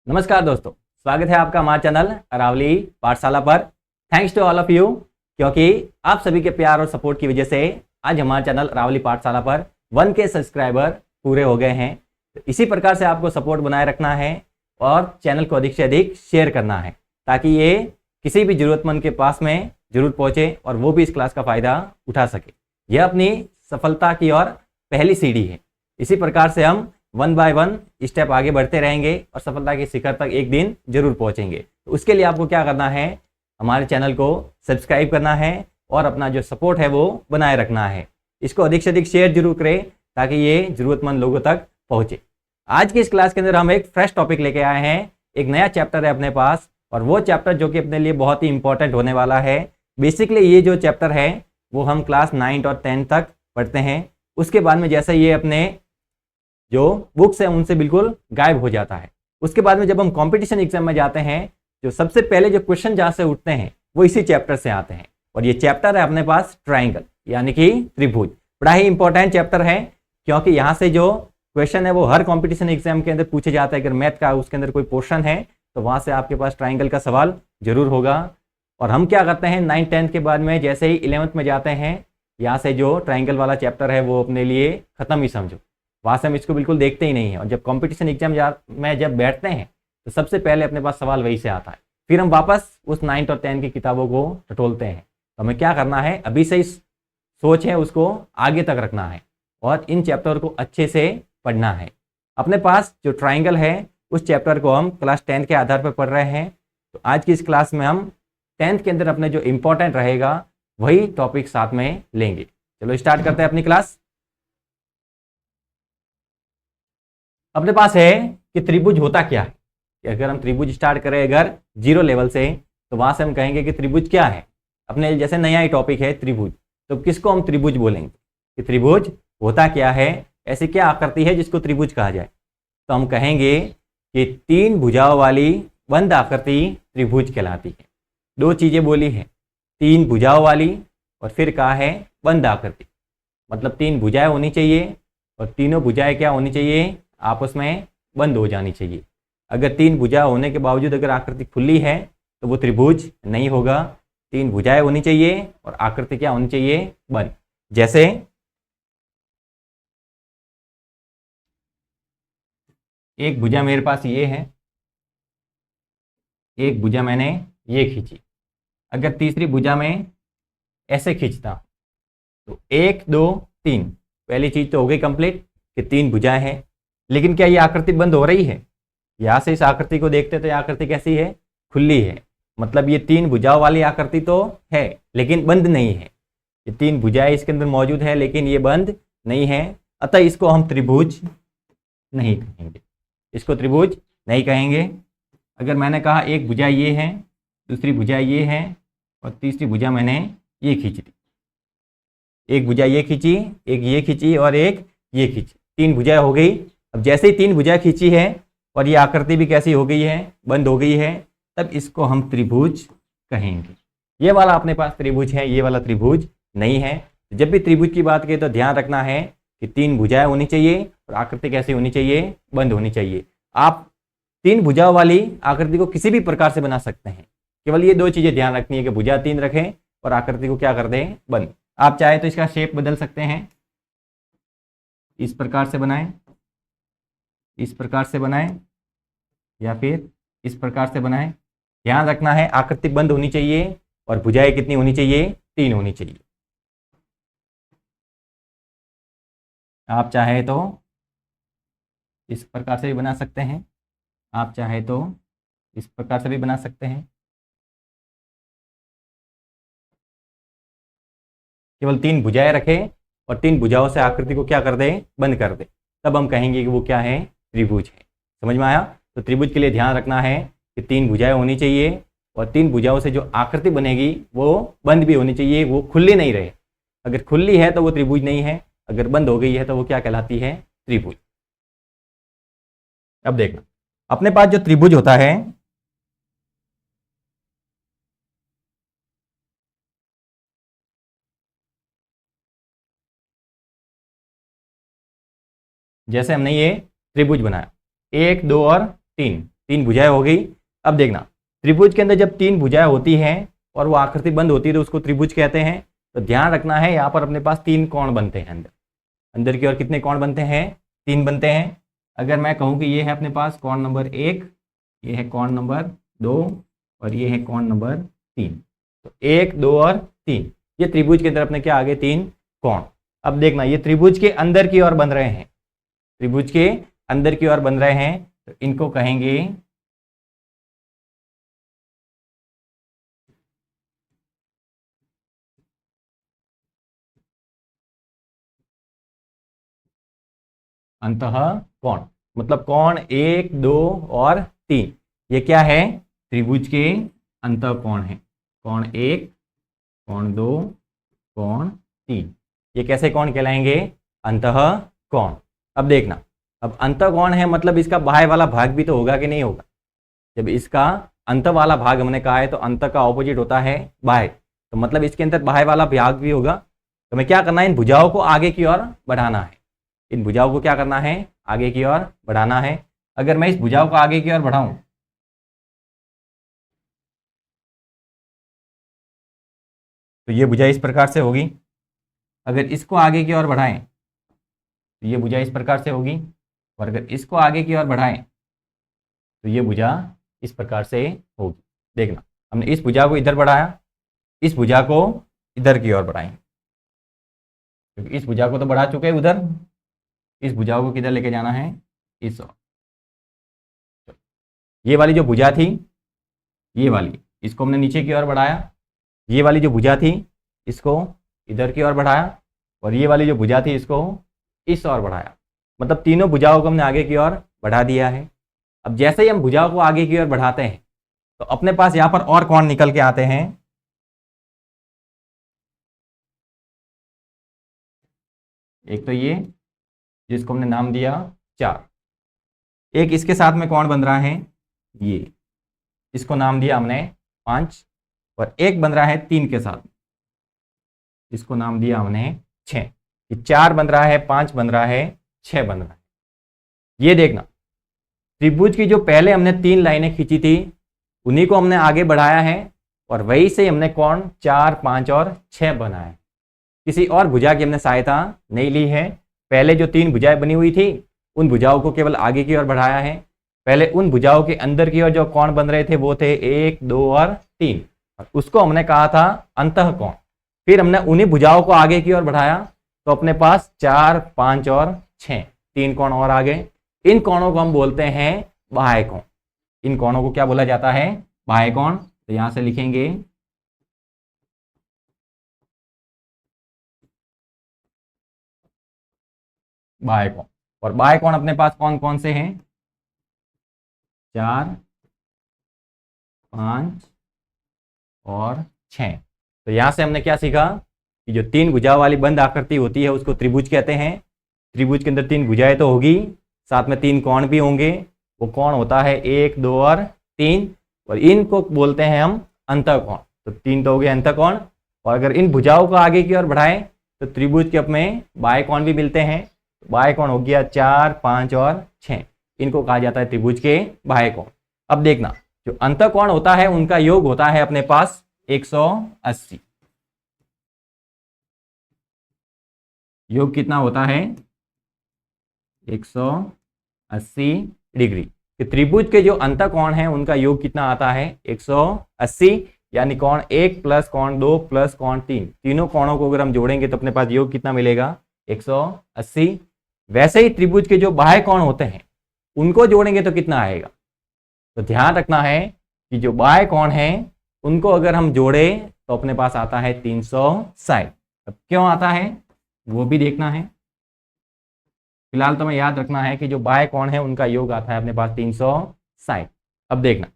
नमस्कार दोस्तों, स्वागत है आपका हमारे चैनल अरावली पाठशाला पर। Thanks to all of you, क्योंकि आप सभी के प्यार और सपोर्ट की वजह से आज हमारे चैनल अरावली पाठशाला पर 1K सब्सक्राइबर पूरे हो गए हैं। तो इसी प्रकार से आपको सपोर्ट बनाए रखना है और चैनल को अधिक से अधिक शेयर करना है, ताकि ये किसी भी ज़रूरतमंद के पास में जरूर पहुँचे और वो भी इस क्लास का फ़ायदा उठा सके। यह अपनी सफलता की ओर पहली सीढ़ी है। इसी प्रकार से हम 1 बाय 1 स्टेप आगे बढ़ते रहेंगे और सफलता के शिखर तक एक दिन जरूर पहुंचेंगे। तो उसके लिए आपको क्या करना है, हमारे चैनल को सब्सक्राइब करना है और अपना जो सपोर्ट है वो बनाए रखना है। इसको अधिक से अधिक शेयर जरूर करें ताकि ये जरूरतमंद लोगों तक पहुंचे। आज की इस क्लास के अंदर हम एक फ्रेश टॉपिक लेके आए हैं। एक नया चैप्टर है अपने पास, और वो चैप्टर जो कि अपने लिए बहुत ही इंपॉर्टेंट होने वाला है। बेसिकली ये जो चैप्टर है वो हम क्लास 9 और 10 तक पढ़ते हैं। उसके बाद में जैसे ये अपने जो बुक्स है उनसे बिल्कुल गायब हो जाता है। उसके बाद में जब हम कंपटीशन एग्जाम में जाते हैं, जो सबसे पहले जो क्वेश्चन जहाँ से उठते हैं वो इसी चैप्टर से आते हैं। और ये चैप्टर है अपने पास ट्राइंगल, यानी कि त्रिभुज। बड़ा ही इंपॉर्टेंट चैप्टर है, क्योंकि यहाँ से जो क्वेश्चन है वो हर कॉम्पिटिशन एग्जाम के अंदर पूछे जाता है। अगर मैथ का उसके अंदर कोई पोर्शन है तो वहाँ से आपके पास ट्राइंगल का सवाल जरूर होगा। और हम क्या करते हैं, 9 10 के बाद में जैसे ही 11th में जाते हैं, यहाँ से जो ट्राइंगल वाला चैप्टर है वो अपने लिए खत्म ही समझो। वहाँ से हम इसको बिल्कुल देखते ही नहीं है। और जब कंपटीशन एग्जाम में जब बैठते हैं तो सबसे पहले अपने पास सवाल वही से आता है। फिर हम वापस उस 9 और 10 की किताबों को टटोलते हैं। तो हमें क्या करना है, अभी से इस सोच है उसको आगे तक रखना है और इन चैप्टर को अच्छे से पढ़ना है। अपने पास जो ट्राइंगल है उस चैप्टर को हम क्लास 10 के आधार पर पढ़ रहे हैं। तो आज की इस क्लास में हम 10th के अंदर अपने जो इंपॉर्टेंट रहेगा वही टॉपिक साथ में लेंगे। चलो स्टार्ट करते हैं अपनी क्लास। अपने पास है कि त्रिभुज होता क्या है। अगर हम त्रिभुज स्टार्ट करें अगर 0 लेवल से, तो वहां से हम कहेंगे कि त्रिभुज क्या है। अपने जैसे नया ही टॉपिक है त्रिभुज, तो किसको हम त्रिभुज बोलेंगे कि त्रिभुज होता क्या है, ऐसी क्या आकृति है जिसको त्रिभुज कहा जाए। तो हम कहेंगे कि 3 भुजाओं वाली बंद आकृति त्रिभुज कहलाती है। 2 चीजें बोली है, 3 भुजाओं वाली और फिर कहा है बंद आकृति। मतलब 3 भुजाएं होनी चाहिए और तीनों भुजाएं क्या होनी चाहिए, आपस में बंद हो जानी चाहिए। अगर 3 भुजा होने के बावजूद अगर आकृति खुली है तो वो त्रिभुज नहीं होगा। 3 भुजाएं होनी चाहिए और आकृति क्या होनी चाहिए, बंद। जैसे एक भुजा मेरे पास ये है, एक भुजा मैंने ये खींची। अगर तीसरी भुजा में ऐसे खींचता तो 1 2 3, पहली चीज तो हो गई कंप्लीट कि 3 भुजाएं हैं। लेकिन क्या ये आकृति बंद हो रही है? यहां से इस आकृति को देखते तो ये आकृति कैसी है, खुली है। मतलब ये 3 भुजाओं वाली आकृति तो है लेकिन बंद नहीं है। ये 3 भुजाएं इसके अंदर मौजूद है लेकिन ये बंद नहीं है। अतः इसको हम त्रिभुज नहीं कहेंगे, इसको त्रिभुज नहीं कहेंगे। अगर मैंने कहा एक भुजा ये है, दूसरी भुजा ये है और तीसरी भुजा मैंने ये खींच दी। एक भुजा ये खींची, एक ये खींची और एक ये खींची, 3 भुजाएं हो गई। अब जैसे ही 3 भुजाएं खींची है और ये आकृति भी कैसी हो गई है, बंद हो गई है, तब इसको हम त्रिभुज कहेंगे। ये वाला अपने पास त्रिभुज है, ये वाला त्रिभुज नहीं है। जब भी त्रिभुज की बात करें तो ध्यान रखना है कि 3 भुजाएं होनी चाहिए और आकृति कैसी होनी चाहिए, बंद होनी चाहिए। आप 3 भुजाओं वाली आकृति को किसी भी प्रकार से बना सकते हैं, केवल ये 2 चीजें ध्यान रखनी है कि भुजा 3 रखें और आकृति को क्या कर दें, बंद। आप चाहे तो इसका शेप बदल सकते हैं, इस प्रकार से बनाएं, इस प्रकार से बनाएं या फिर इस प्रकार से बनाएं। ध्यान रखना है आकृति बंद होनी चाहिए और भुजाएं कितनी होनी चाहिए, 3 होनी चाहिए। आप चाहे तो इस प्रकार से भी बना सकते हैं, आप चाहे तो इस प्रकार से भी बना सकते हैं। केवल 3 भुजाएं रखें और 3 भुजाओं से आकृति को क्या कर दें, बंद कर दें, तब हम कहेंगे कि वो क्या है, त्रिभुज है। समझ में आया? तो त्रिभुज के लिए ध्यान रखना है कि 3 भुजाएं होनी चाहिए और 3 भुजाओं से जो आकृति बनेगी वो बंद भी होनी चाहिए, वो खुली नहीं रहे। अगर खुली है तो वो त्रिभुज नहीं है, अगर बंद हो गई है तो वो क्या कहलाती है, त्रिभुज। अब देखना, अपने पास जो त्रिभुज होता है जैसे हमने ये त्रिभुज बनाया 1 2 और 3, तीन भुजाएं हो गई। अब देखना, त्रिभुज के अंदर जब तीन भुजाएं होती हैं और वो आकृति बंद होती है तो उसको त्रिभुज कहते हैं। तो ध्यान रखना है, यहाँ पर अपने पास तीन कोण बनते हैं। अंदर अंदर की ओर कितने कोण बनते हैं? तीन बनते हैं। अगर मैं कहूँ कि ये है अपने पास कोण नंबर 1, ये है कोण नंबर 2 और ये है कोण नंबर 3, तो 1, 2 और 3, ये त्रिभुज के अंदर अपने क्या आ गए? तीन कोण। अब देखना, ये त्रिभुज के अंदर की ओर बन रहे हैं, त्रिभुज के अंदर की ओर बन रहे हैं, तो इनको कहेंगे अंतः कोण। मतलब कोण 1, 2 और 3, ये क्या है? त्रिभुज के अंतः कोण है। कोण 1, कोण 2, कोण 3, ये कैसे कोण कहलाएंगे? अंतः कोण। अब देखना, अब अंतः कोण है मतलब इसका बाह्य वाला भाग भी तो होगा कि नहीं होगा? जब इसका अंत वाला भाग हमने कहा है तो अंत का ऑपोजिट होता है बाह्य, तो मतलब इसके अंदर बाह्य वाला भाग भी होगा। तो हमें क्या करना है? इन भुजाओं को आगे की ओर बढ़ाना है। इन भुजाओं को क्या करना है? आगे की ओर बढ़ाना है। अगर मैं इस भुजाओं को आगे की ओर बढ़ाऊं तो ये भुजा इस प्रकार से होगी। अगर इसको आगे की ओर बढ़ाएं तो ये भुजा इस प्रकार से होगी, और अगर इसको आगे की ओर बढ़ाएं तो ये भुजा इस प्रकार से होगी। देखना, हमने इस भुजा को इधर बढ़ाया, इस भुजा को इधर की ओर बढ़ाएं, क्योंकि इस भुजा को तो बढ़ा चुके हैं उधर, इस भुजा को किधर लेके जाना है? इस ओर। ये वाली जो भुजा थी, ये वाली, इसको हमने नीचे की ओर बढ़ाया। ये वाली जो भुजा थी इसको इधर की ओर बढ़ाया, और ये वाली जो भुजा थी इसको इस ओर बढ़ाया। मतलब तीनों भुजाओं को हमने आगे की ओर बढ़ा दिया है। अब जैसे ही हम भुजाओं को आगे की ओर बढ़ाते हैं तो अपने पास यहाँ पर और कोण निकल के आते हैं। एक तो ये, जिसको हमने नाम दिया 4, एक इसके साथ में कोण बन रहा है ये, इसको नाम दिया हमने 5, और एक बन रहा है 3 के साथ, इसको नाम दिया हमने 6। 4 बन रहा है, 5 बन रहा है, 6 बन रहा है। ये देखना, त्रिभुज की जो पहले हमने 3 लाइनें खींची थी उन्हीं को हमने आगे बढ़ाया है, और वही से हमने कोण 4, 5 और 6 बनाया है। किसी और भुजा की हमने सहायता नहीं ली है। पहले जो 3 भुजाएं बनी हुई थी उन भुजाओं को केवल आगे की ओर बढ़ाया है। पहले उन भुजाओं के अंदर की ओर जो कोण बन रहे थे वो थे 1, 2 और 3, और उसको हमने कहा था अंतः कोण। फिर हमने उन्हीं भुजाओं को आगे की ओर बढ़ाया तो अपने पास 4, 5 और 6, 3 कोण और आ गए। इन कोणों को हम बोलते हैं बाह्य कोण। इन कोणों को क्या बोला जाता है? बाह्य कोण। तो यहां से लिखेंगे बाह्य कोण। और बाह्य कोण अपने पास कौन कौन से हैं? 4, 5 और 6। तो यहां से हमने क्या सीखा कि जो 3 भुजाओं वाली बंद आकृति होती है उसको त्रिभुज कहते हैं। त्रिभुज के अंदर 3 भुजाएं तो होगी, साथ में 3 कोण भी होंगे। वो कोण होता है 1, 2 और 3, और इनको बोलते हैं हम अंतःकोण। तो 3 तो हो गए अंतःकोण, और अगर इन भुजाओं को आगे की ओर बढ़ाएं तो त्रिभुज के अपने बाह्य कोण भी मिलते हैं। बाह्य कोण हो गया 4, 5 और 6, इनको कहा जाता है त्रिभुज के बाह्य कोण। अब देखना, जो अंतःकोण होता है उनका योग होता है अपने पास 180। योग कितना होता है? 180 डिग्री। कि त्रिभुज के जो अंतःकोण हैं उनका योग कितना आता है? 180। यानी कोण 1 प्लस कोण 2 प्लस कोण 3, तीनों कोणों को अगर हम जोड़ेंगे तो अपने पास योग कितना मिलेगा? 180। वैसे ही त्रिभुज के जो बाह्य कोण होते हैं उनको जोड़ेंगे तो कितना आएगा? तो ध्यान रखना है कि जो बाह्य कोण है उनको अगर हम जोड़े तो अपने पास आता है 360। अब क्यों आता है वो भी देखना है। फिलहाल तो हमें याद रखना है कि जो बाह्य कोण है उनका योग आता है अपने पास 360। अब देखना,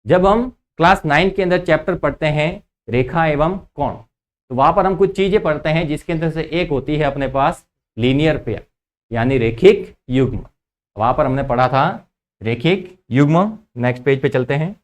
जब हम क्लास 9 के अंदर चैप्टर पढ़ते हैं रेखा एवं कोण, तो वहां पर हम कुछ चीजें पढ़ते हैं जिसके अंदर से एक होती है अपने पास लीनियर पेयर, यानी रेखिक युग्म। वहां पर हमने पढ़ा था रेखिक युग्म। नेक्स्ट पेज पे चलते हैं।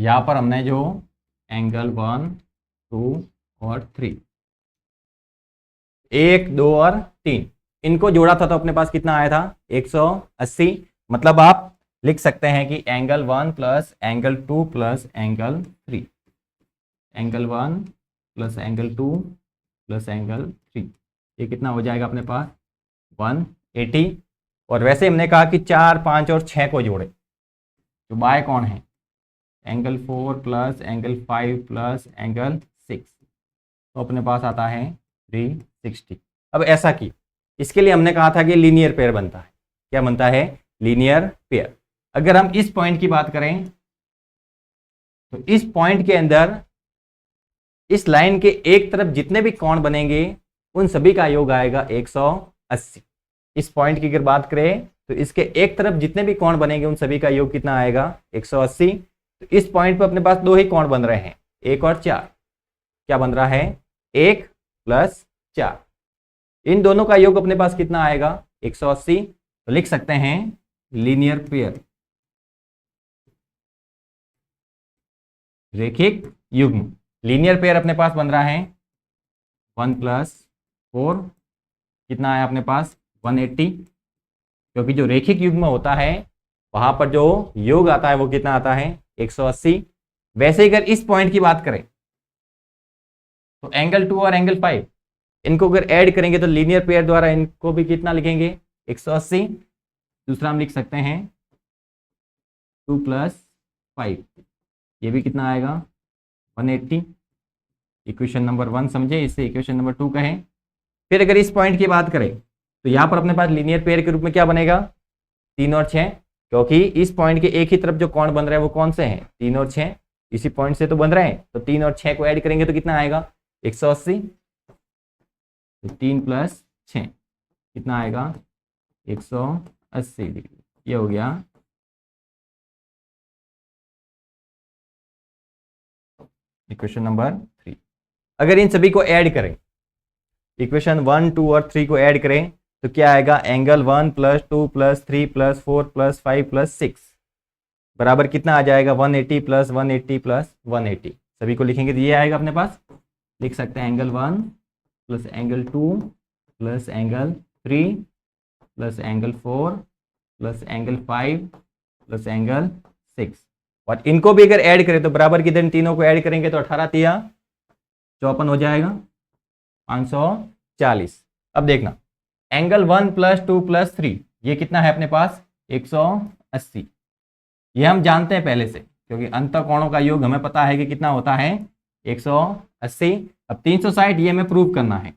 यहाँ पर हमने जो एंगल 1, 2 और 3, 1, 2 और 3 इनको जोड़ा था तो अपने पास कितना आया था 180। मतलब आप लिख सकते हैं कि angle 1 plus angle 2 plus angle 3, angle 1 plus angle 2 plus angle 3, ये कितना हो जाएगा अपने पास 180। और वैसे हमने कहा कि 4, 5 और 6 को जोड़े, तो बाय कौन है angle 4 plus angle 5 plus angle 6, तो अपने पास आता है 360। अब ऐसा कि इसके लिए हमने कहा था कि लीनियर पेयर बनता है। क्या बनता है लीनियर पेयर। अगर हम इस पॉइंट की बात करें तो इस पॉइंट के अंदर इस लाइन के एक तरफ जितने भी कोण बनेंगे उन सभी का योग आएगा 180। इस पॉइंट की अगर बात करें तो इसके एक तरफ जितने भी कोण बनेंगे उन सभी का योग कितना आएगा 180। तो इस पॉइंट पर अपने पास दो ही कोण बन रहे हैं 1 और 4। क्या बन रहा है 1 प्लस 4, इन दोनों का योग अपने पास कितना आएगा 180। तो लिख सकते हैं लीनियर पेयर, रेखिक युग्म। लीनियर पेयर अपने पास बन रहा है 1 प्लस 4, कितना आया अपने पास 180, क्योंकि जो रेखिक युग्म होता है वहां पर जो योग आता है वो कितना आता है 180। वैसे ही अगर इस पॉइंट की बात करें तो एंगल 2 और एंगल 5 इनको अगर ऐड करेंगे तो लीनियर पेयर द्वारा इनको भी कितना लिखेंगे 180। दूसरा हम लिख सकते हैं 2 प्लस 5, ये भी कितना आएगा 180। इक्वेशन नंबर 1 समझे, इसे इक्वेशन नंबर 2 कहें। फिर अगर इस पॉइंट की बात करें तो यहाँ पर अपने पास लीनियर पेयर के रूप में क्या बनेगा 3 और 6, क्योंकि इस पॉइंट के एक ही तरफ जो कोण बन रहे हैं वो कौन से हैं 3 और 6, इसी पॉइंट से तो बन रहे हैं। तो 3 और 6 को ऐड करेंगे तो कितना आएगा 180। तो 3 प्लस 6 कितना आएगा 180 डिग्री, ये हो गया इक्वेशन नंबर 3। अगर इन सभी को ऐड करें, इक्वेशन 1, 2 और 3 को ऐड करें तो क्या आएगा angle 1 plus 2 plus 3 plus 4 plus 5 plus 6 बराबर कितना आ जाएगा 180 प्लस 180 प्लस 180। सभी को लिखेंगे तो ये आएगा अपने पास। लिख सकते हैं angle 1 plus angle 2 plus angle 3 plus angle 4 plus angle 5 plus angle 6। और इनको भी अगर ऐड करें तो बराबर की इन तीनों को ऐड करेंगे तो 18 तिया 54 हो जाएगा 540। अब देखना एंगल 1 प्लस 2 प्लस 3 ये कितना है अपने पास 180। ये हम जानते हैं पहले से, क्योंकि अंतःकोणों का योग हमें पता है कि कितना होता है 180। अब 360 ये हमें प्रूव करना है,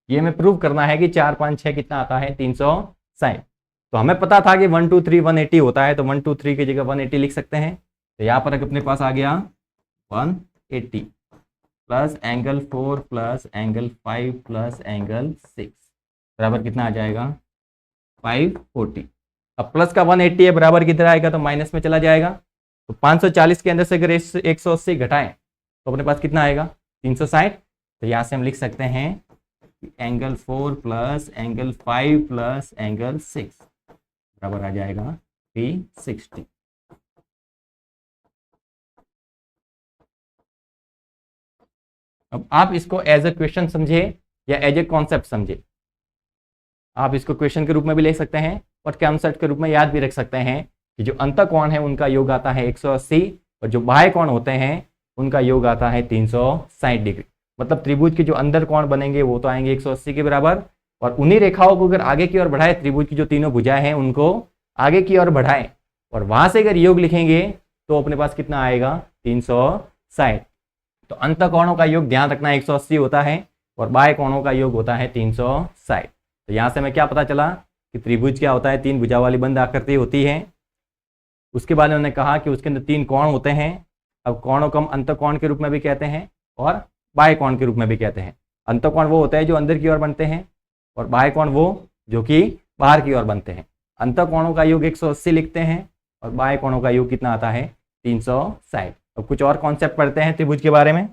ये हमें प्रूव करना है कि 4, 5, 6 कितना आता है 360। तो हमें पता था कि 1, 2, 3 180 होता है, तो 1, 2, 3 की जगह 180 लिख सकते हैं। तो यहाँ पर अपने पास आ गया 180 plus angle 4 plus angle 5 plus angle 6 बराबर कितना आ जाएगा 540। अब प्लस का 180 है बराबर किधर आएगा तो माइनस में चला जाएगा। तो 540 के अंदर से अगर 180 घटाएं तो अपने पास कितना आएगा 360। तो यहाँ से हम लिख सकते हैं angle 4 plus angle 5 plus angle 6 बराबर आ जाएगा 360। अब आप इसको एज ए क्वेश्चन समझे या एज ए कॉन्सेप्ट समझे, आप इसको क्वेश्चन के रूप में भी ले सकते हैं और कॉन्सेप्ट के रूप में याद भी रख सकते हैं कि जो अंतःकोण है उनका योग आता है 180 और जो बाह्य कोण होते हैं उनका योग आता है 360 डिग्री। मतलब त्रिभुज के जो अंदर कोण बनेंगे वो तो आएंगे 180 के बराबर, और उन्हीं रेखाओं को अगर आगे की ओर बढ़ाए, त्रिभुज की जो तीनों भुजाएं हैं उनको आगे की ओर बढ़ाएं और वहां से अगर योग लिखेंगे तो अपने पास कितना आएगा 360। तो अंतःकोणों का योग ध्यान रखना 180 होता है और बाह्य कोणों का योग होता है 360। तो यहाँ से हमें क्या पता चला कि त्रिभुज क्या होता है, 3 भुजा वाली बंद आकृति होती है। उसके बाद उन्होंने कहा कि उसके अंदर 3 कोण होते हैं। अब कोणों को हम अंतःकोण के रूप में भी कहते हैं और बाह्य कोण के रूप में भी कहते हैं। अंतःकोण वो होते हैं जो अंदर की ओर बनते हैं और बाह्य कोण वो जो कि बाहर की ओर बनते हैं। अंतःकोणों का योग 180 लिखते हैं और बाह्य कोणों का योग कितना आता है 360। अब कुछ और कॉन्सेप्ट पढ़ते हैं त्रिभुज के बारे में।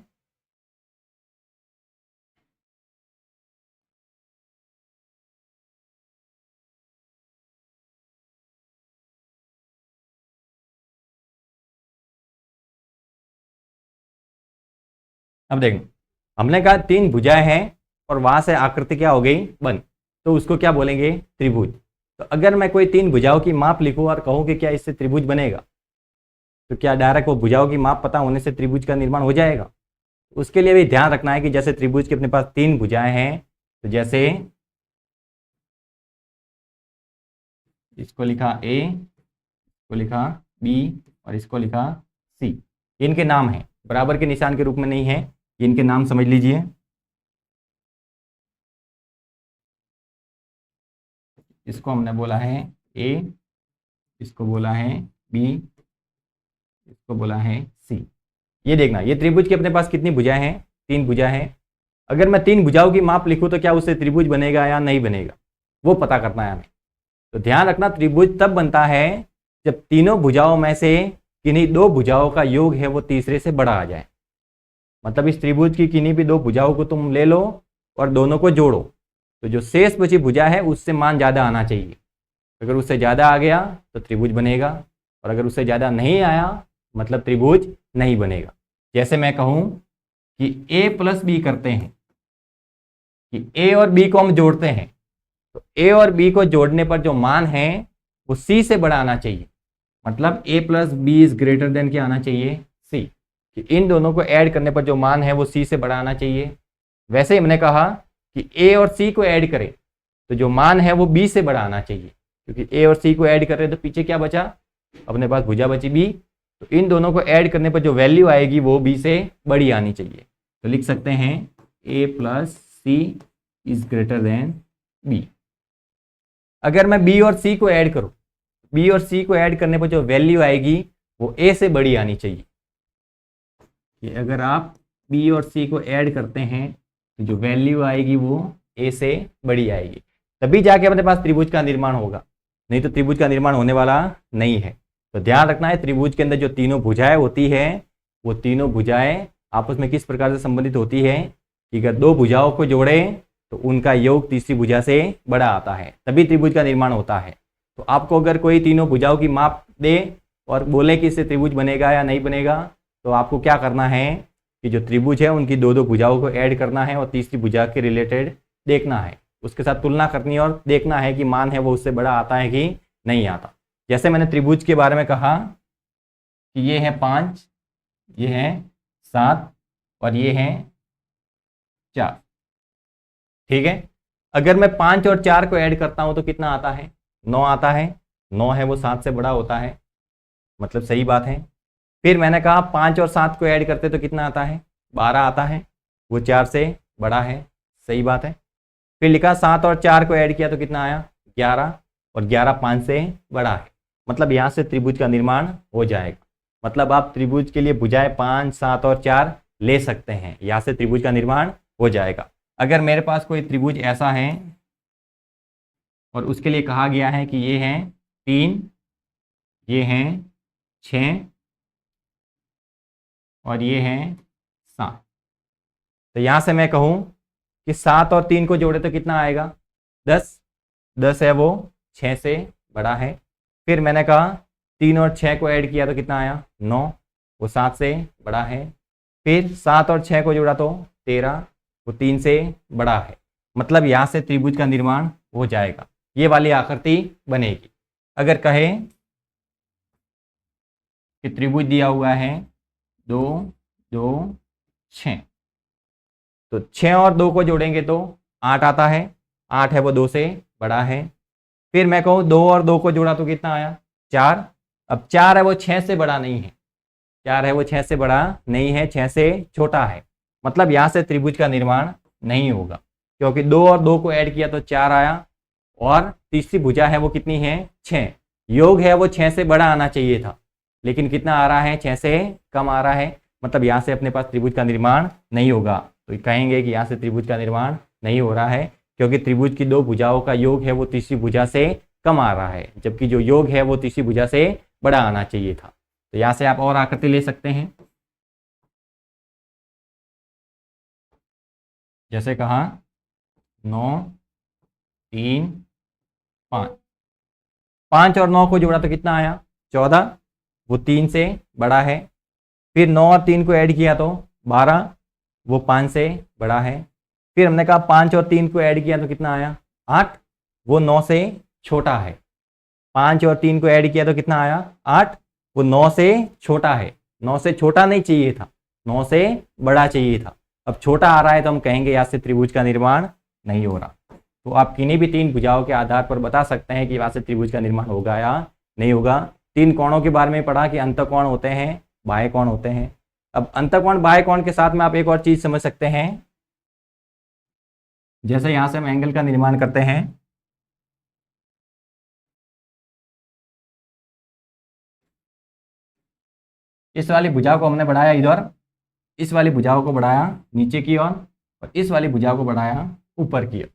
अब देखो, हमने कहा 3 भुजाएं हैं और वहां से आकृति क्या हो गई, बन, तो उसको क्या बोलेंगे, त्रिभुज। तो अगर मैं कोई 3 भुजाओं की माप लिखूं और कहूं कि क्या इससे त्रिभुज बनेगा, तो क्या डायरेक्ट वो भुजाओं की माप पता होने से त्रिभुज का निर्माण हो जाएगा? उसके लिए भी ध्यान रखना है कि जैसे त्रिभुज के अपने पास 3 भुजाएं हैं, तो जैसे इसको लिखा ए, इसको लिखा बी और इसको लिखा सी, इनके नाम हैं, बराबर के निशान के रूप में नहीं है, इनके नाम समझ लीजिए। इसको हमने बोला है ए, इसको बोला है बी, इसको बोला है सी। ये देखना, ये त्रिभुज के अपने पास कितनी भुजाएं हैं, 3 भुजा हैं। अगर मैं 3 भुजाओं की माप लिखूं तो क्या उससे त्रिभुज बनेगा या नहीं बनेगा, वो पता करना है हमें। तो ध्यान रखना, त्रिभुज तब बनता है जब तीनों भुजाओं में से किन्हीं 2 भुजाओं का योग है वो तीसरे से बड़ा आ जाए। मतलब इस त्रिभुज की किन्हीं भी 2 भुजाओं को तुम ले लो और दोनों को जोड़ो, तो जो शेष बची भुजा है उससे मान ज़्यादा आना चाहिए। अगर उससे ज़्यादा आ गया तो त्रिभुज बनेगा, और अगर उससे ज़्यादा नहीं आया मतलब त्रिभुज नहीं बनेगा। जैसे मैं कहूँ कि a प्लस बी करते हैं, कि a और b को हम जोड़ते हैं, तो a और b को जोड़ने पर जो मान है वो c से बड़ा आना चाहिए। मतलब a plus B is greater than क्या आना चाहिए, c, कि इन दोनों को ऐड करने पर जो मान है वो c से बड़ा आना चाहिए। वैसे ही हमने कहा कि a और c को ऐड करें तो जो मान है वो b से बड़ा आना चाहिए, क्योंकि a और c को ऐड कर रहे तो पीछे क्या बचा, अपने पास भुजा बची b, तो इन दोनों को ऐड करने पर जो वैल्यू आएगी वो b से बड़ी आनी चाहिए। तो लिख सकते हैं a plus C is greater than b। अगर मैं b और c को ऐड करूं, b और c को ऐड करने पर जो वैल्यू आएगी वो a से बड़ी आनी चाहिए। कि अगर आप b और c को ऐड करते हैं तो जो वैल्यू आएगी वो a से बड़ी आएगी, तभी जाके अपने पास त्रिभुज का निर्माण होगा, नहीं तो त्रिभुज का निर्माण होने वाला नहीं है। तो ध्यान रखना है, त्रिभुज के अंदर जो तीनों भुजाएं होती है वो तीनों भुजाएं आपस में किस प्रकार से संबंधित होती है, कि अगर 2 भुजाओं को जोड़े तो उनका योग तीसरी भुजा से बड़ा आता है, तभी त्रिभुज का निर्माण होता है। तो आपको अगर कोई तीनों भुजाओं की माप दे और बोले कि इससे त्रिभुज बनेगा या नहीं बनेगा, तो आपको क्या करना है कि जो त्रिभुज है उनकी 2-2 भुजाओं को ऐड करना है और तीसरी भुजा के रिलेटेड देखना है, उसके साथ तुलना करनी है और देखना है कि मान है वो उससे बड़ा आता है कि नहीं आता। जैसे मैंने त्रिभुज के बारे में कहा कि ये है 5, ये है 7 और ये है 4, ठीक है। अगर मैं 5 और 4 को ऐड करता हूं तो कितना आता है, 9 आता है। 9 है वो 7 से बड़ा होता है, मतलब सही बात है। फिर मैंने कहा 5 और 7 को ऐड करते तो कितना आता है, 12 आता है, वो 4 से बड़ा है, सही बात है। फिर लिखा 7 और 4 को ऐड किया तो कितना आया, 11, और 11 5 से बड़ा है, मतलब यहाँ से त्रिभुज का निर्माण हो जाएगा। मतलब आप त्रिभुज के लिए भुजाएं 5, 7 और 4 ले सकते हैं, यहाँ से त्रिभुज का निर्माण हो जाएगा। अगर मेरे पास कोई त्रिभुज ऐसा है और उसके लिए कहा गया है कि ये हैं 3, ये हैं 6 और ये हैं 7, तो यहाँ से मैं कहूँ कि 7 और 3 को जोड़े तो कितना आएगा, 10। 10 है वो 6 से बड़ा है। फिर मैंने कहा 3 और 6 को ऐड किया तो कितना आया, 9, वो 7 से बड़ा है। फिर 7 और 6 को जोड़ा तो 13, वो 3 से बड़ा है। मतलब यहाँ से त्रिभुज का निर्माण हो जाएगा, ये वाली आकृति बनेगी। अगर कहे कि त्रिभुज दिया हुआ है 2, 2, 6, तो 6 और 2 को जोड़ेंगे तो 8 आता है। 8 है वो 2 से बड़ा है। फिर मैं कहूँ 2 और 2 को जोड़ा तो कितना आया, 4। अब 4 है वो 6 से बड़ा नहीं है, 4 है वो 6 से बड़ा नहीं है, 6 से छोटा है। मतलब यहाँ से त्रिभुज का निर्माण नहीं होगा, क्योंकि 2 और 2 को ऐड किया तो 4 आया, और तीसरी भुजा है वो कितनी है, 6। योग है वो 6 से बड़ा आना चाहिए था, लेकिन कितना आ रहा है, 6 से कम आ रहा है। मतलब यहाँ से अपने पास त्रिभुज का निर्माण नहीं होगा। तो कहेंगे कि यहाँ से त्रिभुज का निर्माण नहीं हो रहा है, क्योंकि त्रिभुज की 2 भुजाओं का योग है वो तीसरी भुजा से कम आ रहा है, जबकि जो योग है वो तीसरी भुजा से बड़ा आना चाहिए था। तो यहाँ से आप और आकृति ले सकते हैं। जैसे कहा 9, 3, 5, 5 और 9 को जोड़ा तो कितना आया, 14, वो 3 से बड़ा है। फिर 9 और 3 को ऐड किया तो 12, वो 5 से बड़ा है। फिर हमने कहा 5 और 3 को ऐड किया तो कितना आया 8, वो 9 से छोटा है। 5 और 3 को ऐड किया तो कितना आया 8, वो 9 से छोटा है। 9 से छोटा नहीं चाहिए था, 9 से बड़ा चाहिए था। अब छोटा आ रहा है तो हम कहेंगे यहाँ से त्रिभुज का निर्माण नहीं हो रहा। तो आप किन्हीं भी 3 भुजाओं के आधार पर बता सकते हैं कि यहाँ से त्रिभुज का निर्माण होगा या नहीं होगा। 3 कोणों के बारे में पढ़ा कि अंतःकोण होते हैं, बाह्य कोण होते हैं। अब अंतःकोण बाह्य कोण के साथ में आप एक और चीज समझ सकते हैं, जैसे यहां से हम एंगल का निर्माण करते हैं, इस वाली भुजा को हमने बढ़ाया इधर, इस वाली भुजाओं को बढ़ाया नीचे की ओर, और इस वाली भुजा को बढ़ाया ऊपर की ओर।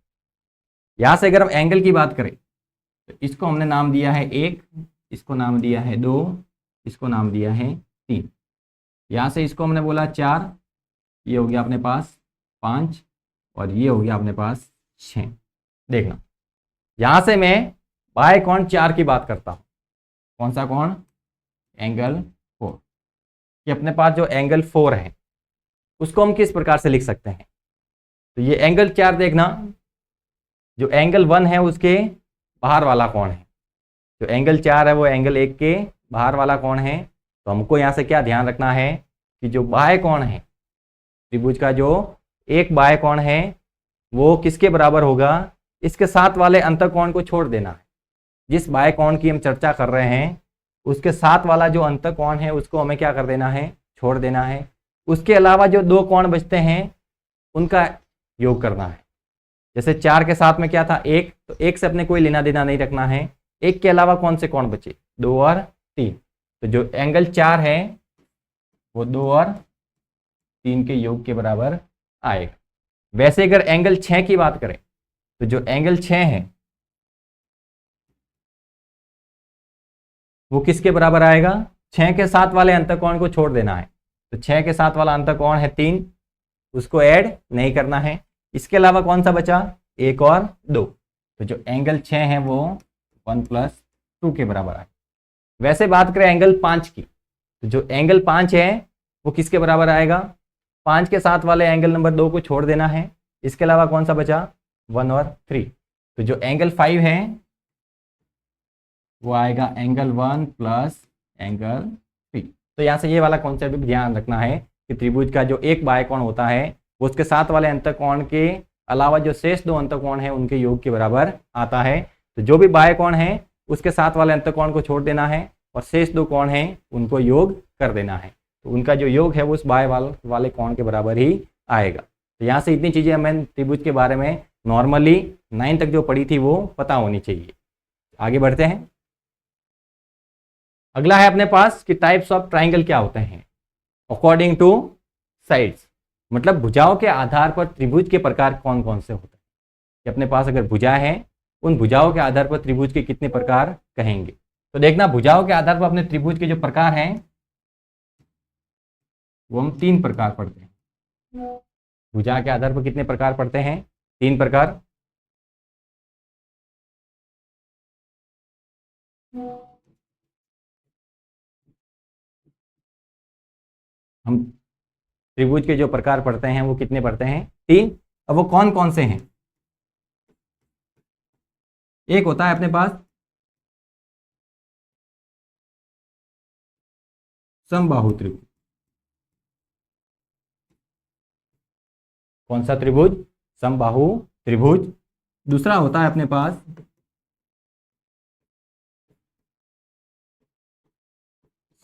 यहां से अगर हम एंगल की बात करें तो इसको हमने नाम दिया है 1, इसको नाम दिया है 2, इसको नाम दिया है 3। यहां से इसको हमने बोला 4, ये हो गया अपने पास 5, और ये हो गया अपने पास 6। देखना यहां से मैं बाह्य कोण 4 की बात करता हूं। कौन सा कोण? एंगल 4। कि अपने पास जो एंगल 4 है उसको हम किस प्रकार से लिख सकते हैं? तो ये एंगल 4 देखना, जो एंगल 1 है उसके बाहर वाला कोण है, जो एंगल 4 है वो एंगल 1 के बाहर वाला कोण है। तो हमको यहाँ से क्या ध्यान रखना है कि जो बाह्य कोण है त्रिभुज का, जो एक बाह्य कोण है वो किसके बराबर होगा? इसके साथ वाले अंतःकोण को छोड़ देना है। जिस बाह्य कोण की हम चर्चा कर रहे हैं उसके साथ वाला जो अंतःकोण है उसको हमें क्या कर देना है? छोड़ देना है। उसके अलावा जो 2 कोण बचते हैं उनका योग करना है। जैसे 4 के साथ में क्या था 1, तो 1 से अपने कोई लेना देना नहीं रखना है। 1 के अलावा कौन से कोण बचे? 2 और 3। तो जो एंगल 4 है वो 2 और 3 के योग के बराबर आएगा। वैसे अगर एंगल 6 की बात करें तो जो एंगल 6 है वो किसके बराबर आएगा? 6 के साथ वाले अंतःकोण को छोड़ देना है। तो 6 के साथ वाला अंतःकोण है 3, उसको ऐड नहीं करना है। इसके अलावा कौन सा बचा? 1 और 2। तो जो एंगल 6 है वो 1 + 2 के बराबर आए। वैसे बात करें एंगल 5 की, तो जो एंगल 5 है वो किसके बराबर आएगा? 5 के साथ वाले एंगल नंबर 2 को छोड़ देना है। इसके अलावा कौन सा बचा? 1 और 3। तो जो एंगल 5 है वो आएगा एंगल 1 + एंगल 3। तो यहाँ से ये वाला कॉन्सेप्ट भी ध्यान रखना है कि त्रिभुज का जो एक बाह्य कोण होता है वो उसके साथ वाले अंतःकोण के अलावा जो शेष 2 अंतःकोण है उनके योग के बराबर आता है। तो जो भी बाह्य कोण है उसके साथ वाले अंतःकोण को छोड़ देना है और शेष 2 कोण हैं उनको योग कर देना है। तो उनका जो योग है वो उस बाह्य वाले कोण के बराबर ही आएगा। तो यहाँ से इतनी चीज़ें हमें त्रिभुज के बारे में नॉर्मली 9 तक जो पढ़ी थी वो पता होनी चाहिए। आगे बढ़ते हैं। अगला है अपने पास कि टाइप्स ऑफ ट्राइंगल क्या होते हैं अकॉर्डिंग टू साइड्स। मतलब भुजाओं के आधार पर त्रिभुज के प्रकार कौन कौन से होते हैं। कि अपने पास अगर भुजा है उन भुजाओं के आधार पर त्रिभुज के कितने प्रकार कहेंगे। तो देखना भुजाओं के आधार पर अपने त्रिभुज के जो प्रकार हैं वो हम 3 प्रकार पढ़ते हैं। भुजा के आधार पर कितने प्रकार पढ़ते हैं? 3 प्रकार। हम त्रिभुज के जो प्रकार पढ़ते हैं वो कितने पढ़ते हैं? 3। अब वो कौन कौन से हैं? एक होता है अपने पास समबाहु त्रिभुज। कौन सा त्रिभुज? समबाहु त्रिभुज। दूसरा होता है अपने पास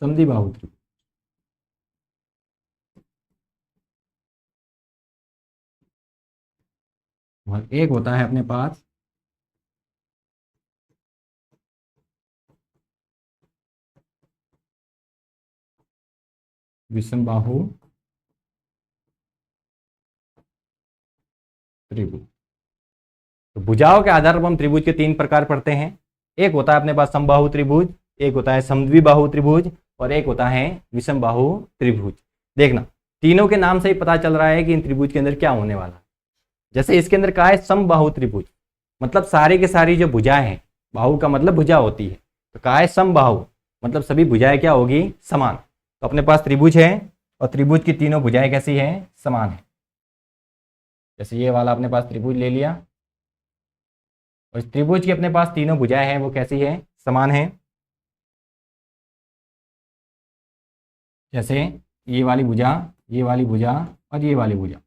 समद्विबाहु त्रिभुज। और एक होता है अपने पास विषमबाहु त्रिभुज। तो भुजाओं के आधार पर हम त्रिभुज के 3 प्रकार पढ़ते हैं। एक होता है अपने पास समबाहु त्रिभुज, एक होता है समद्विबाहु त्रिभुज और एक होता है विषमबाहु त्रिभुज। देखना तीनों के नाम से ही पता चल रहा है कि इन त्रिभुज के अंदर क्या होने वाला है। जैसे इसके अंदर कहा है समबाहु त्रिभुज, मतलब सारी की सारी जो भुजाएं हैं, बाहु का मतलब भुजा होती है, तो कहा है समबाहु मतलब सभी भुजाएं क्या होगी? समान। तो अपने पास त्रिभुज है और त्रिभुज की तीनों भुजाएं कैसी हैं? समान है। जैसे ये वाला अपने पास त्रिभुज ले लिया और इस त्रिभुज की अपने पास तीनों भुजाएं हैं, वो कैसी है? समान है। जैसे ये वाली भुजा, ये वाली भुजा और ये वाली भुजा,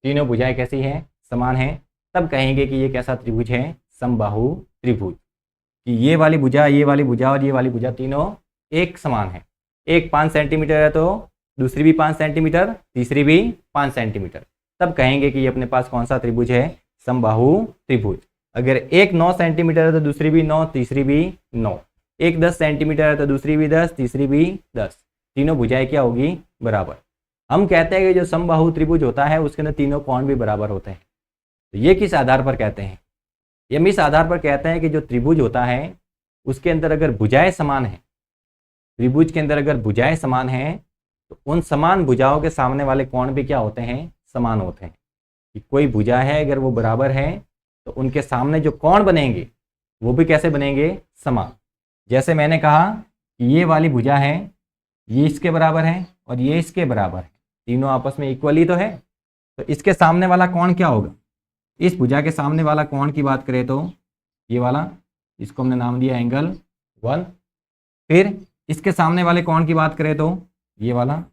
तीनों भुजाएं कैसी हैं? समान है। तब कहेंगे कि ये कैसा त्रिभुज है? समबाहु त्रिभुज। कि ये वाली भुजा, ये वाली भुजा और ये वाली भुजा तीनों एक समान है। एक 5 सेंटीमीटर है तो दूसरी भी 5 सेंटीमीटर, तीसरी भी 5 सेंटीमीटर। तब कहेंगे कि ये अपने पास कौन सा त्रिभुज है? समबाहु त्रिभुज। अगर एक 9 सेंटीमीटर है तो दूसरी भी 9, तीसरी भी 9। एक 10 सेंटीमीटर है तो दूसरी भी 10, तीसरी भी 10। तीनों भुजाएं क्या होगी? बराबर। हम कहते हैं कि जो समबाहु त्रिभुज होता है उसके अंदर तीनों कोण भी बराबर होते हैं। तो ये किस आधार पर कहते हैं? ये हम इस आधार पर कहते हैं कि जो त्रिभुज होता है उसके अंदर अगर भुजाएं समान है, त्रिभुज के अंदर अगर भुजाएं समान हैं तो उन समान भुजाओं के सामने वाले कोण भी क्या होते हैं? समान होते हैं। कि कोई भुजा है अगर वो बराबर है तो उनके सामने जो कोण बनेंगे वो भी कैसे बनेंगे? समान। जैसे मैंने कहा कि ये वाली भुजा है, ये इसके बराबर है और ये इसके बराबर है, तीनों आपस में इक्वली तो है। तो इसके सामने वाला कोण क्या होगा? इस भुजा के सामने वाला कोण की बात करें तो ये वाला, इसको हमने नाम दिया एंगल 1। फिर इसके सामने वाले कोण की बात करें तो ये वाला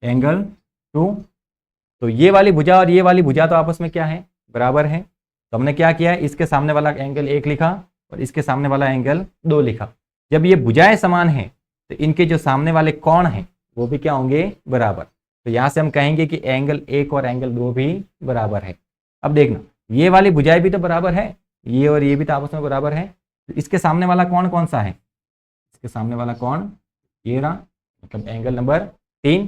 एंगल 2। तो ये वाली भुजा और ये वाली भुजा तो आपस में क्या है? बराबर है। तो हमने क्या किया? इसके सामने वाला एंगल 1 लिखा और इसके सामने वाला एंगल 2 लिखा। जब ये भुजाएं समान हैं तो इनके जो सामने वाले कोण हैं वो भी क्या होंगे? बराबर। तो यहाँ से हम कहेंगे कि एंगल 1 और एंगल 2 भी बराबर है। अब देखना, ये वाली भुजाएं भी तो बराबर है, ये और ये भी तो आपस में बराबर है। तो इसके सामने वाला कोण कौन सा है? इसके सामने वाला कोण ये रहा, मतलब एंगल नंबर 3।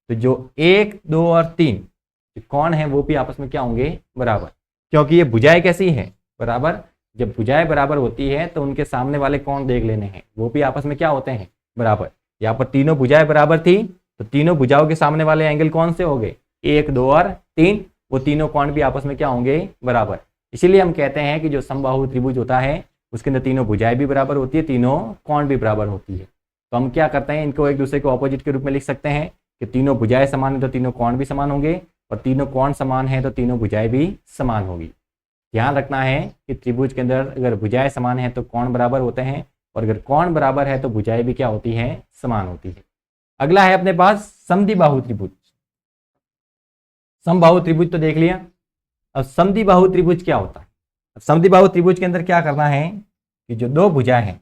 तो जो 1, 2 और 3 कोण है वो भी आपस में क्या होंगे? बराबर। क्योंकि ये भुजाएं कैसी है? बराबर। जब भुजाएं बराबर होती है तो उनके सामने वाले कोण देख लेने हैं, वो भी आपस में क्या होते हैं? बराबर। यहाँ पर तीनों भुजाएं बराबर थी तो तीनों भुजाओं के सामने वाले एंगल कौन से हो गए? 1, 2 और 3। वो तीनों कोण भी आपस में क्या होंगे? बराबर। इसीलिए हम कहते हैं कि जो समबाहु त्रिभुज होता है उसके अंदर तीनों भुजाएं भी बराबर होती है, तीनों कोण भी बराबर होती है। तो हम क्या करते हैं, इनको एक दूसरे को ऑपोजिट के रूप में लिख सकते हैं कि तीनों भुजाएं समान है तो तीनों कोण भी समान होंगे और तीनों कोण समान है तो तीनों भुजाएं भी समान होगी। ध्यान रखना है कि त्रिभुज के अंदर अगर भुजाएं समान है तो कोण बराबर होते हैं और अगर कोण बराबर है तो भुजाएं भी क्या होती हैं? समान होती है। अगला है अपने पास समद्विबाहु त्रिभुज। समबाहु त्रिभुज तो देख लिया। अब समद्विबाहु त्रिभुज क्या होता है? अब समद्विबाहु त्रिभुज के अंदर क्या करना है कि जो दो भुजाएं हैं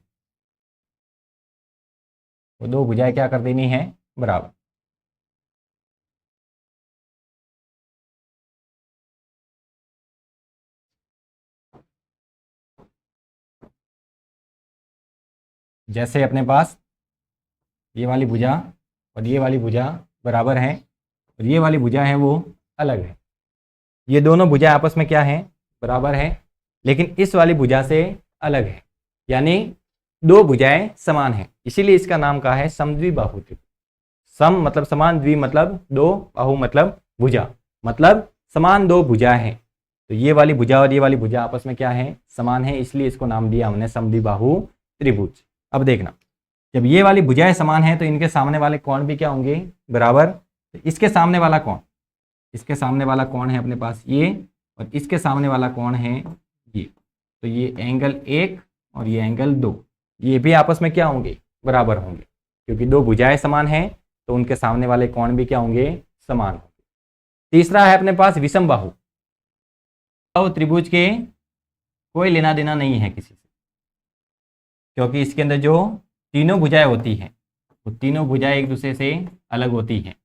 वो दो भुजाएं क्या कर देनी है? बराबर। जैसे अपने पास ये वाली भुजा और ये वाली भुजा बराबर है और ये वाली भुजा है वो अलग है। ये दोनों भुजा आपस में क्या है? बराबर है, लेकिन इस वाली भुजा से अलग है। यानी दो भुजाएं समान हैं, इसीलिए इसका नाम क्या है? समद्विबाहु त्रिभुज। सम मतलब समान, द्वि मतलब दो, बाहु मतलब भुजा, मतलब समान दो भुजा हैं। तो ये वाली भुजा और ये वाली भुजा आपस में क्या है? समान है, इसलिए इसको नाम दिया हमने समद्विबाहु त्रिभुज। अब देखना, जब ये वाली भुजाएं समान हैं तो इनके सामने वाले कोण भी क्या होंगे? बराबर। तो इसके सामने वाला कोण, इसके सामने वाला कोण है अपने पास ये और इसके सामने वाला कोण है ये। तो ये एंगल 1 और ये एंगल 2, ये भी आपस में क्या होंगे? बराबर होंगे। क्योंकि दो भुजाएं समान हैं तो उनके सामने वाले कोण भी क्या होंगे? समान होंगे। तीसरा है अपने पास विषम बाहु। त्रिभुज के कोई लेना देना नहीं है किसी से, क्योंकि इसके अंदर जो तीनों भुजाएं होती हैं वो तीनों भुजाएं एक दूसरे से अलग होती हैं।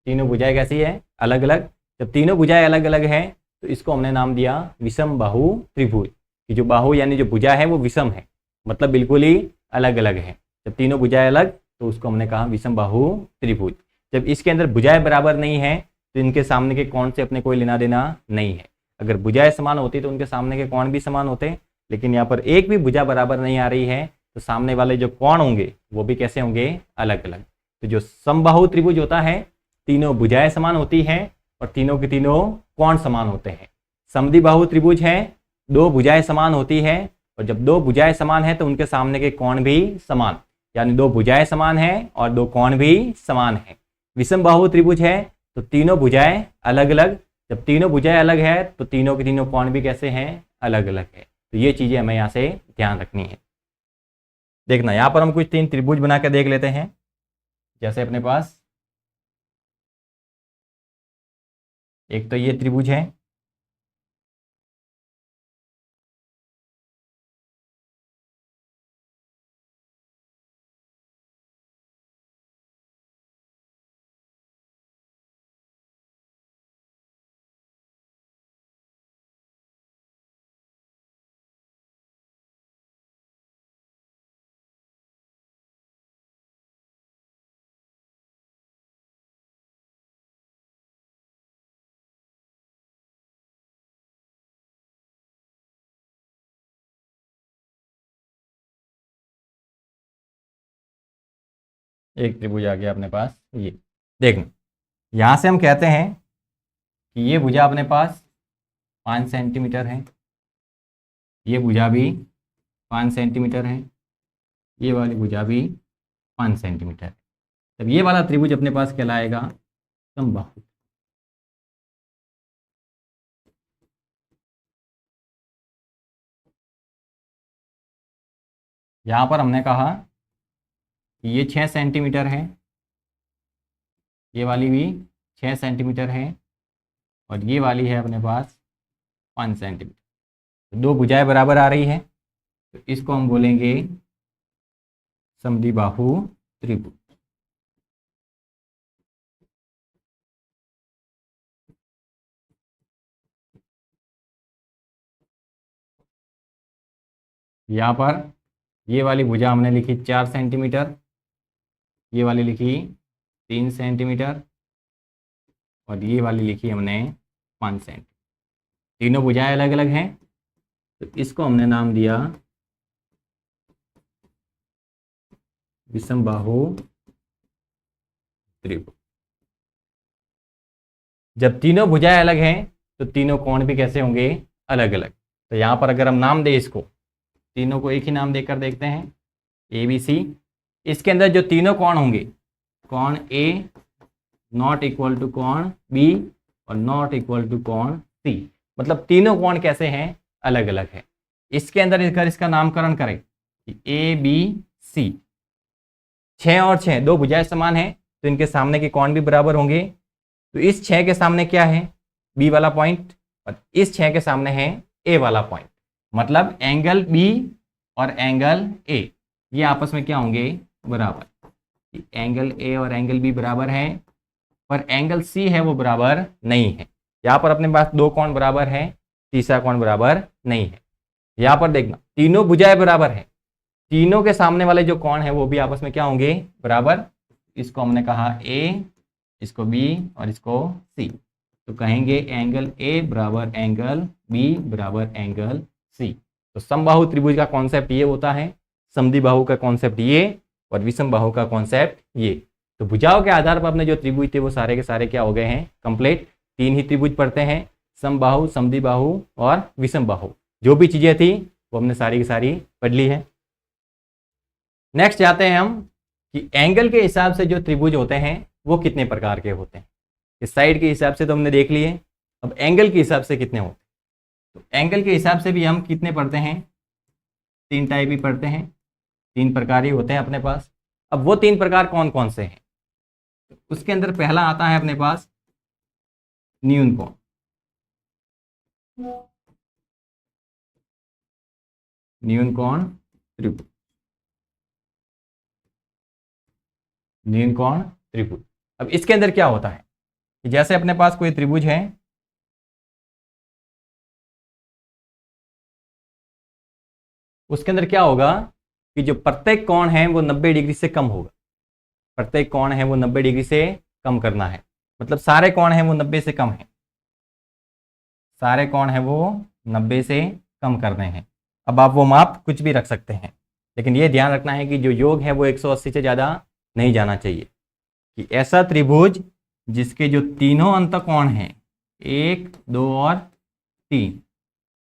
तीनों भुजाएं कैसी है? अलग अलग। जब तीनों भुजाएं अलग अलग हैं तो इसको हमने नाम दिया विषम बाहु त्रिभुज। कि जो बाहु यानी जो भुजा है वो विषम है, मतलब बिल्कुल ही अलग अलग है। जब तीनों भुजाएं अलग तो उसको हमने कहा विषम बाहु त्रिभुज। जब इसके अंदर भुजाएं बराबर नहीं है तो इनके सामने के कोण से अपने कोई लेना देना नहीं है। अगर भुजाएं समान होती तो उनके सामने के कोण भी समान होते, लेकिन यहाँ पर एक भी भुजा बराबर नहीं आ रही है तो सामने वाले जो कोण होंगे वो भी कैसे होंगे? अलग अलग। तो जो समबाहु त्रिभुज होता है तीनों भुजाएं समान होती हैं और तीनों के तीनों कोण समान होते हैं। समद्विबाहु त्रिभुज है, दो भुजाएं समान होती है और जब दो भुजाएं समान है तो उनके सामने के कोण भी समान, यानी दो भुजाएं समान है और दो कोण भी समान है। विषम बाहु त्रिभुज है तो तीनों भुजाएं अलग अलग, जब तीनों भुजाएं अलग है तो तीनों के तीनों कोण भी कैसे हैं, अलग अलग है। तो ये चीजें हमें यहाँ से ध्यान रखनी है। देखना यहाँ पर हम कुछ 3 त्रिभुज बना के देख लेते हैं। जैसे अपने पास एक तो ये त्रिभुज है, एक त्रिभुज आ गया अपने पास। ये देखना यहाँ से हम कहते हैं कि ये भुजा अपने पास 5 सेंटीमीटर है, ये भुजा भी 5 सेंटीमीटर है, ये वाली भुजा भी 5 सेंटीमीटर है। तब ये वाला त्रिभुज अपने पास कहलाएगा समबाहु। यहाँ पर हमने कहा कि ये 6 सेंटीमीटर है, ये वाली भी 6 सेंटीमीटर है और ये वाली है अपने पास 5 सेंटीमीटर। तो दो भुजाएं बराबर आ रही है, तो इसको हम बोलेंगे समद्विबाहु त्रिभुज। यहाँ पर ये वाली भुजा हमने लिखी 4 सेंटीमीटर, ये वाली लिखी 3 सेंटीमीटर और ये वाली लिखी हमने 5 सेंटीमीटर। तीनों भुजाएं अलग अलग हैं, तो इसको हमने नाम दिया विषमबाहु त्रिभुज। जब तीनों भुजाएं अलग हैं तो तीनों कोण भी कैसे होंगे, अलग अलग। तो यहाँ पर अगर हम नाम दें इसको, तीनों को एक ही नाम देकर देखते हैं, ए बी सी। इसके अंदर जो तीनों कोण होंगे, कोण ए नॉट इक्वल टू कोण बी और नॉट इक्वल टू कोण सी, मतलब तीनों कोण कैसे हैं, अलग अलग है। इसके अंदर अगर इसका नामकरण करें कि ए बी सी, 6 और 6 दो भुजाएं समान हैं तो इनके सामने के कोण भी बराबर होंगे। तो इस 6 के सामने क्या है, बी वाला पॉइंट, और इस 6 के सामने है ए वाला पॉइंट। मतलब एंगल बी और एंगल ए ये आपस में क्या होंगे, बराबर। एंगल ए और एंगल बी बराबर है, पर एंगल सी है वो बराबर नहीं है। यहाँ पर अपने पास दो कोण बराबर है, तीसरा कोण बराबर नहीं है। यहाँ पर देखना तीनों भुजाएं बराबर है, तीनों के सामने वाले जो कोण है वो भी आपस में क्या होंगे, बराबर। इसको हमने कहा ए, इसको बी और इसको सी, तो कहेंगे एंगल ए बराबर एंगल बी बराबर एंगल सी। तो समबाहु त्रिभुज का कॉन्सेप्ट ये होता है, समद्विबाहु का कॉन्सेप्ट ये और विषमबाहु का कॉन्सेप्ट ये। तो भुजाओं के आधार पर अपने जो त्रिभुज थे वो सारे के सारे क्या हो गए हैं, कंप्लीट। 3 ही त्रिभुज पढ़ते हैं, समबाहु, समद्विबाहु और विषमबाहु। जो भी चीजें थी वो हमने सारी की सारी पढ़ ली है। नेक्स्ट जाते हैं हम कि एंगल के हिसाब से जो त्रिभुज होते हैं वो कितने प्रकार के होते हैं। इस साइड के हिसाब से तो हमने देख लिए, अब एंगल के हिसाब से कितने होते हैं। तो एंगल के हिसाब से भी हम कितने पढ़ते हैं, 3 टाइप ही पढ़ते हैं, 3 प्रकार ही होते हैं अपने पास। अब वो 3 प्रकार कौन कौन से हैं, तो उसके अंदर पहला आता है अपने पास न्यून कोण। न्यून कोण त्रिभुज, न्यून कोण त्रिभुज। अब इसके अंदर क्या होता है कि जैसे अपने पास कोई त्रिभुज है, उसके अंदर क्या होगा कि जो प्रत्येक कोण है वो 90 डिग्री से कम होगा। प्रत्येक कोण है वो 90 डिग्री से कम करना है, मतलब सारे कोण हैं वो 90 से कम है, सारे कोण हैं वो 90 से कम करने हैं। अब आप वो माप कुछ भी रख सकते हैं, लेकिन ये ध्यान रखना है कि जो योग है वो 180 से ज़्यादा नहीं जाना चाहिए। कि ऐसा त्रिभुज जिसके जो तीनों अंतःकोण हैं 1, 2 और 3,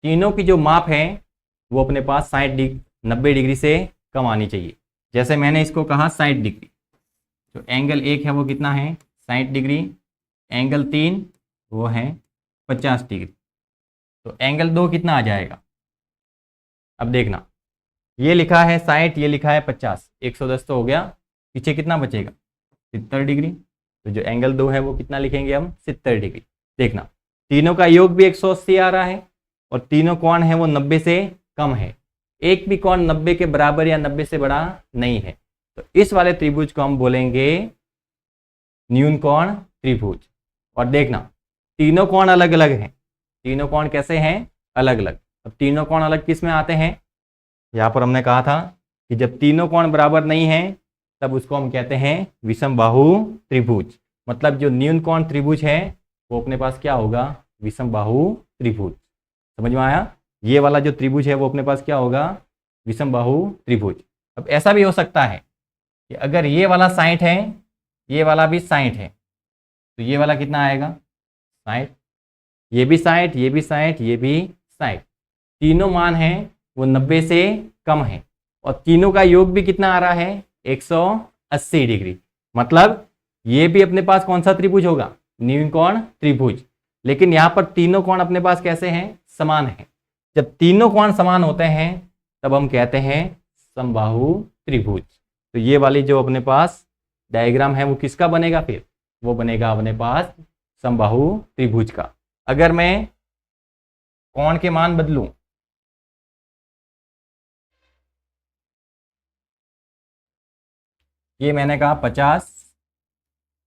तीनों की जो माप है वो अपने पास 90 डिग्री से कम आनी चाहिए। जैसे मैंने इसको कहा 60 डिग्री, तो एंगल 1 है वो कितना है, 60 डिग्री। एंगल 3 वो है 50 डिग्री। तो एंगल 2 कितना आ जाएगा? अब देखना, ये लिखा है 60, ये लिखा है 50, 110 तो हो गया, पीछे कितना बचेगा? 70 डिग्री। तो जो एंगल 2 है वो कितना लिखेंगे हम? 70 डिग्री। देखना, तीनों का योग भी 180 आ रहा है और तीनों कोण है वो 90 से कम है। एक भी कोण 90 के बराबर या 90 से बड़ा नहीं है। तो इस वाले त्रिभुज को हम बोलेंगे न्यून कोण त्रिभुज। और देखना, तीनों कोण अलग अलग हैं। तीनों कोण कैसे हैं? अलग अलग। अब तीनों कोण अलग किस में आते हैं? यहाँ पर हमने कहा था कि जब तीनों कोण बराबर नहीं है तब उसको हम कहते हैं विषम बाहु त्रिभुज। मतलब जो न्यून कोण त्रिभुज है वो अपने पास क्या होगा? विषम बाहु त्रिभुज। समझ में आया? ये वाला जो त्रिभुज है वो अपने पास क्या होगा? विषम बाहु त्रिभुज। अब ऐसा भी हो सकता है कि अगर ये वाला 60 है, ये वाला भी 60 है, तो ये वाला कितना आएगा? 60। ये भी 60, ये भी 60, ये भी 60। तीनों मान हैं वो 90 से कम है और तीनों का योग भी कितना आ रहा है? 180 डिग्री। मतलब ये भी अपने पास कौन सा त्रिभुज होगा? न्यून कोण त्रिभुज। लेकिन यहाँ पर तीनों कोण अपने पास कैसे हैं? समान है। जब तीनों कोण समान होते हैं तब हम कहते हैं समबाहु त्रिभुज। तो ये वाली जो अपने पास डायग्राम है वो किसका बनेगा? फिर वो बनेगा अपने पास समबाहु त्रिभुज का। अगर मैं कोण के मान बदलूं, ये मैंने कहा 50,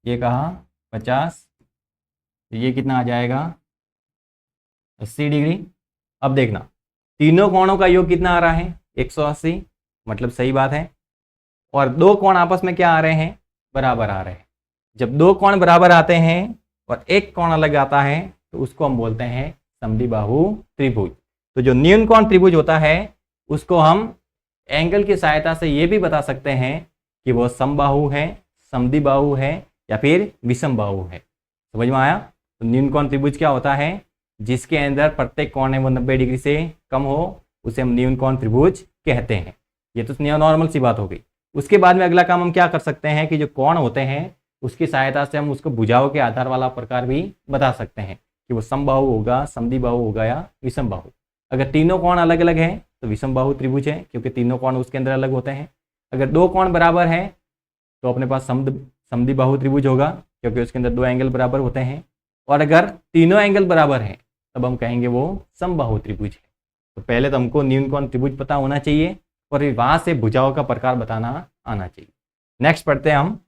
ये कहा 50, तो ये कितना आ जाएगा? 80 डिग्री। अब देखना, तीनों कोणों का योग कितना आ रहा है? 180। मतलब सही बात है। और दो कोण आपस में क्या आ रहे हैं? बराबर आ रहे हैं। जब दो कोण बराबर आते हैं और एक कोण अलग आता है तो उसको हम बोलते हैं समद्विबाहु त्रिभुज। तो जो न्यून कोण त्रिभुज होता है उसको हम एंगल की सहायता से ये भी बता सकते हैं कि वो समबाहु है, समद्विबाहु है या फिर विषम बाहु है। समझ में आया? तो न्यून कोण त्रिभुज क्या होता है? जिसके अंदर प्रत्येक कोण है वो 90 डिग्री से कम हो, उसे हम न्यून कोण त्रिभुज कहते हैं। ये तो नॉर्मल सी बात हो गई। उसके बाद में अगला काम हम क्या कर सकते हैं कि जो कोण होते हैं उसकी सहायता से हम उसको भुजाओं के आधार वाला प्रकार भी बता सकते हैं कि वो समबाहु होगा, समद्विबाहु होगा या विषम बाहु। अगर तीनों कोण अलग अलग हैं तो विषम बाहु त्रिभुज है, क्योंकि तीनों कोण उसके अंदर अलग होते हैं। अगर दो कोण बराबर हैं तो अपने पास समद्विबाहु त्रिभुज होगा, क्योंकि उसके अंदर दो एंगल बराबर होते हैं। और अगर तीनों एंगल बराबर हैं तब हम कहेंगे वो समबाहु त्रिभुज है। तो पहले तो हमको न्यून कोण त्रिभुज पता होना चाहिए और वहां से भुजाओं का प्रकार बताना आना चाहिए। नेक्स्ट पढ़ते हैं हम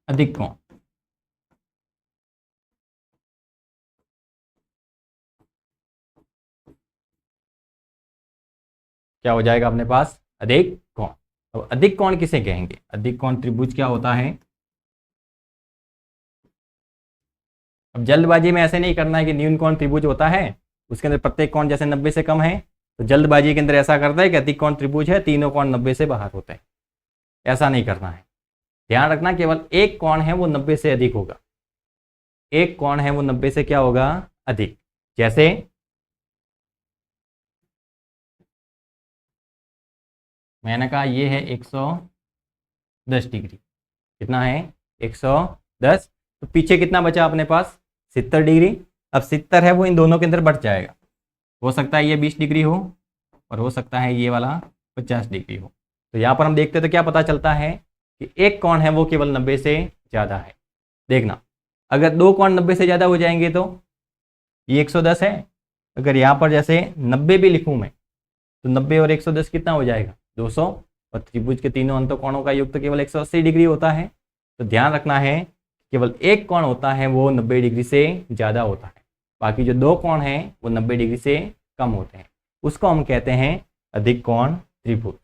अधिक कोण। क्या हो जाएगा अपने पास? अधिक कोण। तो अधिक कोण किसे कहेंगे? अधिक कोण त्रिभुज क्या होता है? अब जल्दबाजी में ऐसे नहीं करना है कि न्यून कोण त्रिभुज होता है उसके अंदर प्रत्येक कोण जैसे 90 से कम है, तो जल्दबाजी के अंदर ऐसा करता है कि अधिक कोण त्रिभुज है, तीनों कोण 90 से बाहर होते हैं। ऐसा नहीं करना है। ध्यान रखना, केवल एक कोण है वो 90 से अधिक होगा। एक कोण है वो 90 से क्या होगा? अधिक। जैसे मैंने कहा ये है 110 डिग्री। कितना है? 110। तो पीछे कितना बचा अपने पास? 70 डिग्री। अब 70 है वो इन दोनों के अंदर बढ़ जाएगा। हो सकता है ये 20 डिग्री हो और हो सकता है ये वाला 50 डिग्री हो। तो यहाँ पर हम देखते तो क्या पता चलता है कि एक कोण है वो केवल 90 से ज़्यादा है। देखना, अगर दो कोण 90 से ज़्यादा हो जाएंगे तो ये 110 है। अगर यहाँ पर जैसे 90 भी लिखूँ मैं तो 90 और 110 कितना हो जाएगा? 200। और त्रिभुज के तीनों अंत कोणों का योग तो केवल 180 डिग्री होता है। तो ध्यान रखना है, केवल एक कोण होता है वो 90 डिग्री से ज़्यादा होता है। बाकी जो दो कोण हैं वो 90 डिग्री से कम होते हैं। उसको हम कहते हैं अधिक कोण त्रिभुज।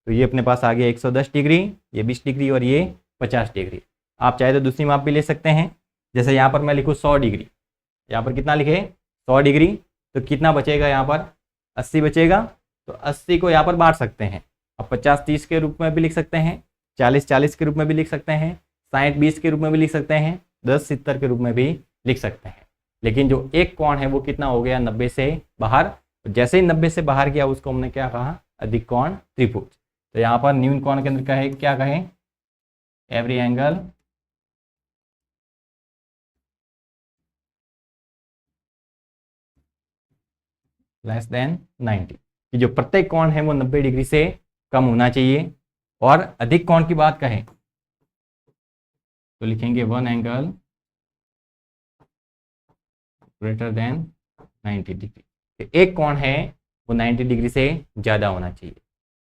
तो ये अपने पास आ गया 110 डिग्री, ये 20 डिग्री और ये 50 डिग्री। आप चाहे तो दूसरी माप भी ले सकते हैं। जैसे यहाँ पर मैं लिखूँ 100 डिग्री, यहाँ पर कितना लिखे? 100 डिग्री। तो कितना बचेगा यहाँ पर? 80 बचेगा। तो 80 को यहाँ पर बांट सकते हैं। अब 50-30 के रूप में भी लिख सकते हैं, 40-40 के रूप में भी लिख सकते हैं, 60-20 के रूप में भी लिख सकते हैं, 10-70 के रूप में भी लिख सकते हैं। लेकिन जो एक कोण है वो कितना हो गया? 90 से बाहर। जैसे ही 90 से बाहर गया उसको हमने क्या कहा? अधिक कोण त्रिभुज। तो यहाँ पर न्यून कोण के अंदर कहे क्या कहें? एवरी एंगल लेस देन 90, कि जो प्रत्येक कोण है वो 90 डिग्री से कम होना चाहिए। और अधिक कोण की बात कहें तो लिखेंगे one angle greater than 90 degree. तो एक कोण है वो 90 डिग्री से ज्यादा होना चाहिए।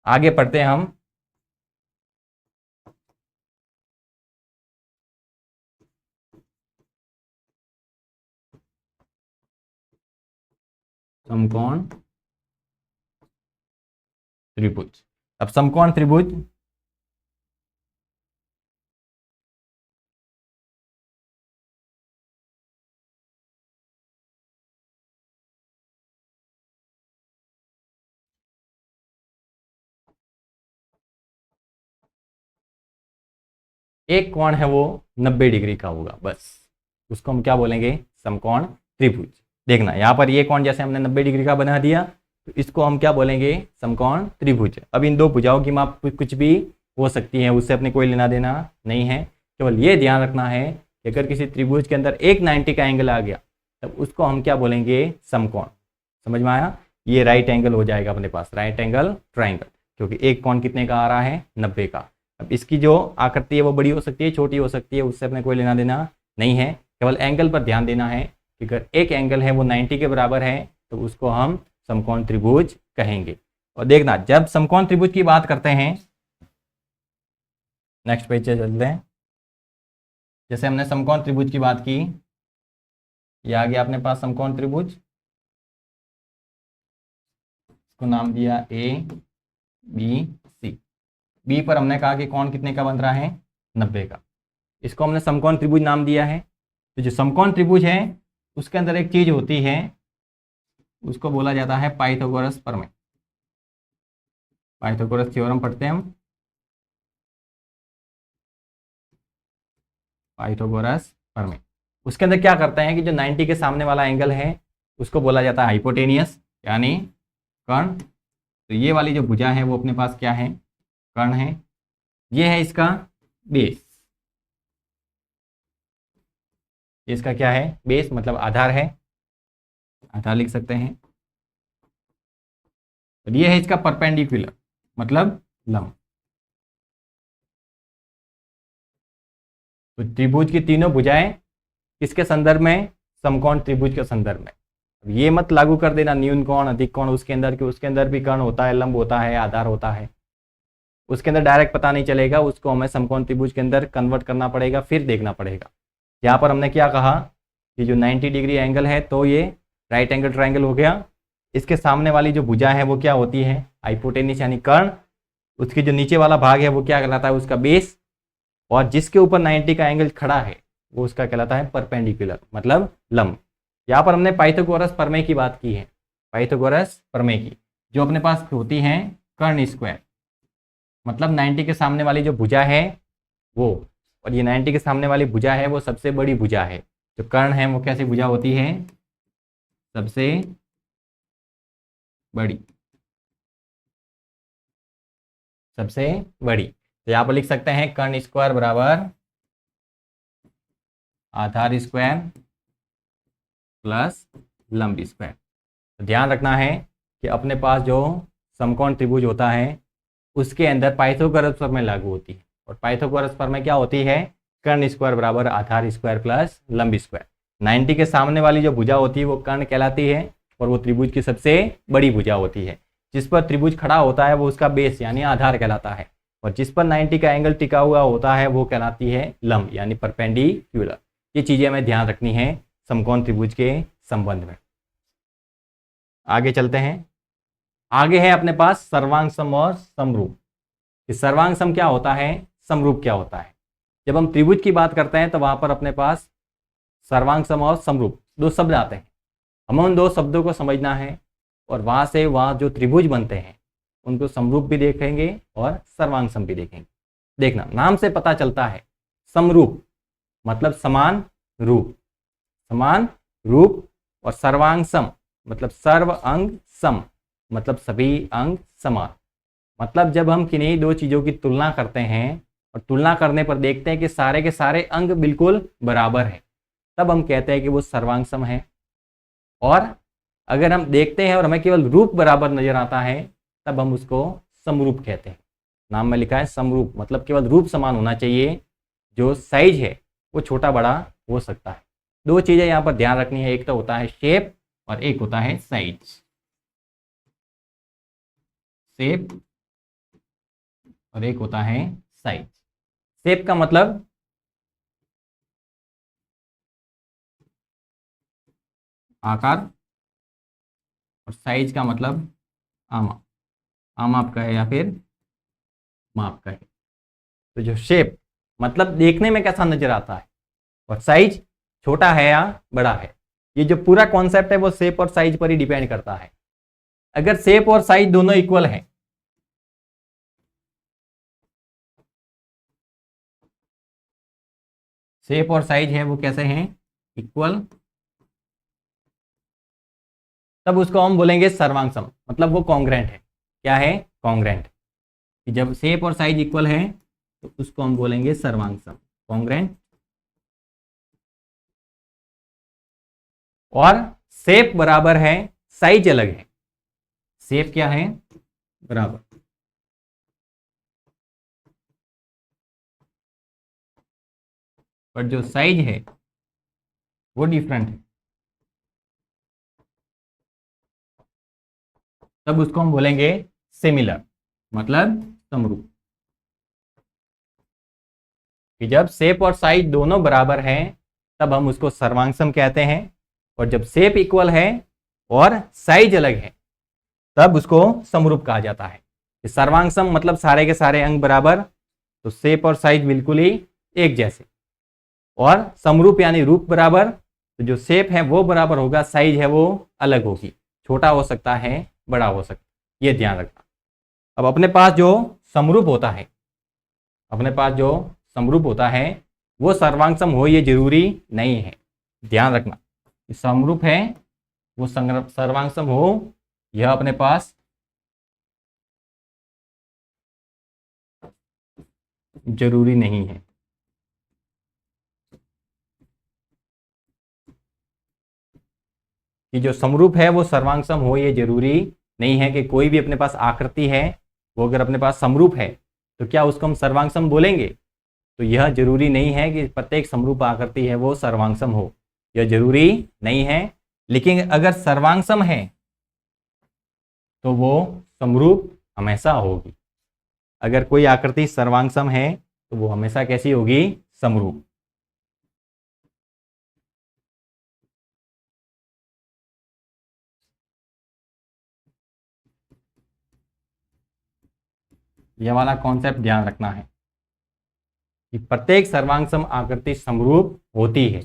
आगे पढ़ते हैं हम। समकोण त्रिभुज। अब समकोण त्रिभुज एक कोण है वो 90 डिग्री का होगा, बस उसको हम क्या बोलेंगे, समकोण त्रिभुज। देखना यहाँ पर ये कोण जैसे हमने 90 डिग्री का बना दिया, तो इसको हम क्या बोलेंगे, समकोण त्रिभुज। अब इन दो भुजाओं की माप कुछ भी हो सकती है, उससे अपने कोई लेना देना नहीं है। केवल ये ध्यान रखना है कि अगर किसी त्रिभुज के अंदर एक 90 का एंगल आ गया तब उसको हम क्या बोलेंगे, समकोण। समझ में आया? ये राइट एंगल हो जाएगा अपने पास, राइट एंगल ट्राइंगल, क्योंकि एक कोण कितने का आ रहा है, 90 का। अब इसकी जो आकृति है वो बड़ी हो सकती है, छोटी हो सकती है, उससे अपने कोई लेना देना नहीं है। केवल एंगल पर ध्यान देना है कि अगर एक एंगल है वो 90 के बराबर है तो उसको हम समकोण त्रिभुज कहेंगे। और देखना, जब समकोण त्रिभुज की बात करते हैं, नेक्स्ट पेज से चलते हैं। जैसे हमने समकोण त्रिभुज की बात की, ये आ गया अपने पास समकोण त्रिभुज, इसको नाम दिया ए बी सी। बी पर हमने कहा कि कोण कितने का बन रहा है, 90 का। इसको हमने समकोण त्रिभुज नाम दिया है। तो जो समकोण त्रिभुज है उसके अंदर एक चीज होती है, उसको बोला जाता है पाइथागोरस प्रमेय। पाइथागोरस थ्योरम पढ़ते हैं हम, पाइथागोरस प्रमेय। उसके अंदर क्या करते हैं कि जो 90 के सामने वाला एंगल है उसको बोला जाता है हाइपोटेनियस, यानी कर्ण। तो ये वाली जो भुजा है वो अपने पास क्या है, कर्ण है। ये है इसका बेस, इसका क्या है, बेस, मतलब आधार है, आधार लिख सकते हैं। और ये है इसका परपेंडिकुलर, मतलब लंब। तो त्रिभुज की तीनों भुजाएं किसके संदर्भ में, समकोण त्रिभुज के संदर्भ में। अब ये मत लागू कर देना न्यून कोण अधिक कोण उसके अंदर, कि उसके अंदर भी कर्ण होता है, लंब होता है, आधार होता है, उसके अंदर डायरेक्ट पता नहीं चलेगा, उसको हमें समकोण त्रिभुज के अंदर कन्वर्ट करना पड़ेगा, फिर देखना पड़ेगा। यहाँ पर हमने क्या कहा कि जो 90 डिग्री एंगल है तो ये राइट एंगल ट्राइंगल हो गया। इसके सामने वाली जो भुजा है वो क्या होती है, हाइपोटेनिस यानी कर्ण। उसके जो नीचे वाला भाग है वो क्या कहलाता है, उसका बेस। और जिसके ऊपर 90 का एंगल खड़ा है वो उसका कहलाता है परपेंडिकुलर, मतलब लंब। यहाँ पर हमने पाइथागोरस प्रमेय की बात की है, पाइथागोरस प्रमेय की, जो अपने पास होती है कर्ण स्क्वायर, मतलब 90 के सामने वाली जो भुजा है वो, और ये 90 के सामने वाली भुजा है वो सबसे बड़ी भुजा है। जो कर्ण है वो कैसी भुजा होती है, सबसे बड़ी, सबसे बड़ी। तो यहाँ पर लिख सकते हैं कर्ण स्क्वायर बराबर आधार स्क्वायर प्लस लंब स्क्वायर। तो ध्यान रखना है कि अपने पास जो समकोण त्रिभुज होता है उसके अंदर पाइथागोरस प्रमेय लागू होती है। और पाइथागोरस प्रमेय क्या होती है, कर्ण स्क्वायर बराबर आधार स्क्वायर प्लस लंब स्क्वायर। 90 के सामने वाली जो भुजा होती है वो कर्ण कहलाती है, और वो त्रिभुज की सबसे बड़ी भुजा होती है। जिस पर त्रिभुज खड़ा होता है वो उसका बेस यानी आधार कहलाता है, और जिस पर 90 का एंगल टिका हुआ होता है वो कहलाती है लंब यानी परपेंडिकुलर। ये चीजें हमें ध्यान रखनी है समकोण त्रिभुज के संबंध में। आगे चलते हैं। आगे है अपने पास सर्वांग सम और समरूप। सर्वांग सम क्या होता है, समरूप क्या होता है। जब हम त्रिभुज की बात करते हैं तो वहां पर अपने पास सर्वांग सम और समरूप दो शब्द आते हैं। हमें उन दो शब्दों को समझना है, और वहां से वहां जो त्रिभुज बनते हैं उनको समरूप भी देखेंगे और सर्वांग सम भी देखेंगे। देखना, नाम से पता चलता है समरूप मतलब समान रूप, समान रूप, और सर्वांग सम मतलब सर्व अंग सम मतलब सभी अंग समान। मतलब जब हम किन्हीं दो चीजों की तुलना करते हैं और तुलना करने पर देखते हैं कि सारे के सारे अंग बिल्कुल बराबर हैं, तब हम कहते हैं कि वो सर्वांग सम है। और अगर हम देखते हैं और हमें केवल रूप बराबर नजर आता है तब हम उसको समरूप कहते हैं। नाम में लिखा है समरूप, मतलब केवल रूप समान होना चाहिए, जो साइज है वो छोटा बड़ा हो सकता है। दो चीजें यहाँ पर ध्यान रखनी है, एक तो होता है शेप और एक होता है साइज। शेप और एक होता है साइज। शेप का मतलब आकार और साइज का मतलब आमाप, आमाप का है या फिर माप का है। तो जो शेप मतलब देखने में कैसा नजर आता है और साइज छोटा है या बड़ा है, ये जो पूरा कॉन्सेप्ट है वो शेप और साइज पर ही डिपेंड करता है। अगर शेप और साइज दोनों इक्वल हैं, शेप और साइज है वो कैसे हैं, इक्वल, तब उसको हम बोलेंगे सर्वांग, मतलब वो कॉन्ग्रेंट है। क्या है, कॉन्ग्रेंट। जब शेप और साइज इक्वल है तो उसको हम बोलेंगे सर्वांग, कॉन्ग्रेंट। और शेप बराबर है, साइज अलग है। शेप क्या है, बराबर, पर जो साइज है वो डिफरेंट है, तब उसको हम बोलेंगे सिमिलर, मतलब समरूप। कि जब शेप और साइज दोनों बराबर हैं तब हम उसको सर्वांगसम कहते हैं, और जब शेप इक्वल है और साइज अलग है तब उसको समरूप कहा जाता है। सर्वांगसम मतलब सारे के सारे अंग बराबर, तो शेप और साइज बिल्कुल ही एक जैसे। और समरूप यानी रूप बराबर, तो जो शेप है वो बराबर होगा, साइज है वो अलग होगी, छोटा हो सकता है बड़ा हो सकता है, ये ध्यान रखना। अब अपने पास जो समरूप होता है, अपने पास जो समरूप होता है वो सर्वांगसम हो ये जरूरी नहीं है, ध्यान रखना। समरूप है वो सर्वांगसम हो, यह अपने पास जरूरी नहीं है। कि जो समरूप है वो सर्वांगसम हो ये जरूरी नहीं है। कि कोई भी अपने पास आकृति है वो अगर अपने पास समरूप है तो क्या उसको हम सर्वांगसम बोलेंगे, तो यह जरूरी नहीं है कि प्रत्येक समरूप आकृति है वो सर्वांगसम हो, यह जरूरी नहीं है। लेकिन अगर सर्वांगसम है तो वो समरूप हमेशा होगी। अगर कोई आकृति सर्वांगसम है तो वो हमेशा कैसी होगी, समरूप। यह वाला कॉन्सेप्ट ध्यान रखना है कि प्रत्येक सर्वांगसम आकृति समरूप होती है,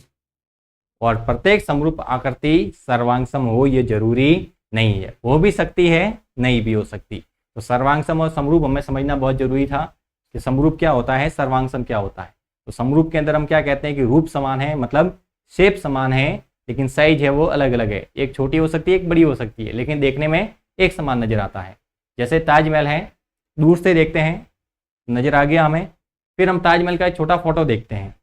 और प्रत्येक समरूप आकृति सर्वांगसम हो ये जरूरी नहीं है, हो भी सकती है नहीं भी हो सकती। तो सर्वांगसम और समरूप हमें समझना बहुत जरूरी था कि समरूप क्या होता है, सर्वांगसम क्या होता है। तो समरूप के अंदर हम क्या कहते हैं कि रूप समान है, मतलब शेप समान है, लेकिन साइज है वो अलग अलग है, एक छोटी हो सकती है एक बड़ी हो सकती है, लेकिन देखने में एक समान नजर आता है। जैसे ताजमहल है, दूर से देखते हैं नजर आ गया हमें, फिर हम ताजमहल का एक छोटा फोटो देखते हैं,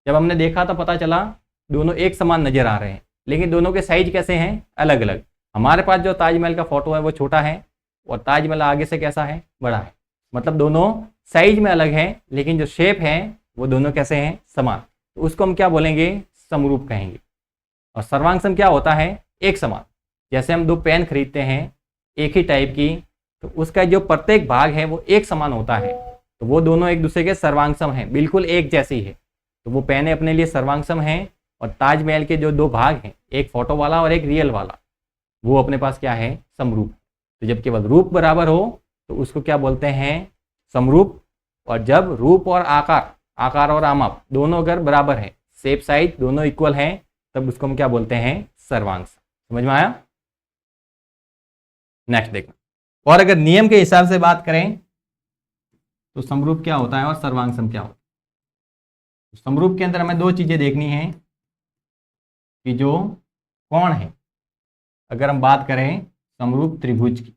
जब हमने देखा तो पता चला दोनों एक समान नजर आ रहे हैं, लेकिन दोनों के साइज कैसे हैं, अलग अलग। हमारे पास जो ताजमहल का फोटो है वो छोटा है और ताजमहल आगे से कैसा है, बड़ा है, मतलब दोनों साइज में अलग है, लेकिन जो शेप है वो दोनों कैसे हैं, समान। तो उसको हम क्या बोलेंगे, समरूप कहेंगे। और सर्वांगसम क्या होता है, एक समान। जैसे हम दो पेन खरीदते हैं एक ही टाइप की, तो उसका जो प्रत्येक भाग है वो एक समान होता है, तो वो दोनों एक दूसरे के सर्वांगसम हैं, बिल्कुल एक जैसी है, तो वो पेनें अपने लिए सर्वांगसम हैं। और ताजमहल के जो दो भाग हैं, एक फोटो वाला और एक रियल वाला, वो अपने पास क्या है, समरूप। तो जब केवल रूप बराबर हो तो उसको क्या बोलते हैं, समरूप। और जब रूप और आकार, आकार और आमाप दोनों अगर बराबर है, शेप साइज दोनों इक्वल हैं, तब उसको हम क्या बोलते हैं, सर्वांगसम। समझ में आया। नेक्स्ट देखना। और अगर नियम के हिसाब से बात करें तो समरूप क्या होता है और सर्वांगसम क्या होता है। समरूप के अंदर हमें दो चीजें देखनी है कि जो कोण है, अगर हम बात करें समरूप त्रिभुज की,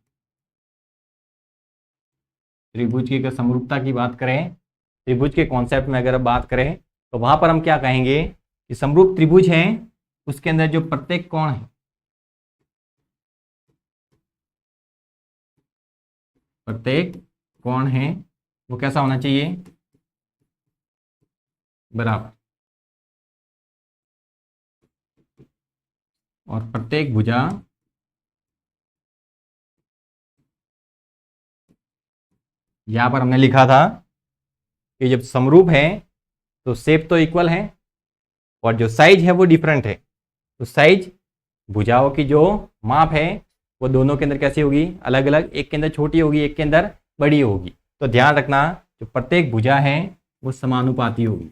त्रिभुज की अगर समरूपता की बात करें, त्रिभुज के कॉन्सेप्ट में अगर बात करें तो वहां पर हम क्या कहेंगे कि समरूप त्रिभुज है, उसके अंदर जो प्रत्येक कोण है प्रत्येक कोण है वो कैसा होना चाहिए, बराबर। और प्रत्येक भुजा यहां पर हमने लिखा था कि जब समरूप है तो शेप तो इक्वल है और जो साइज है वो डिफरेंट है। तो साइज भुजाओं की जो माप है वो दोनों के अंदर कैसी होगी, अलग अलग, एक के अंदर छोटी होगी, एक के अंदर बड़ी होगी। तो ध्यान रखना जो प्रत्येक भुजा है वो समानुपाती होगी।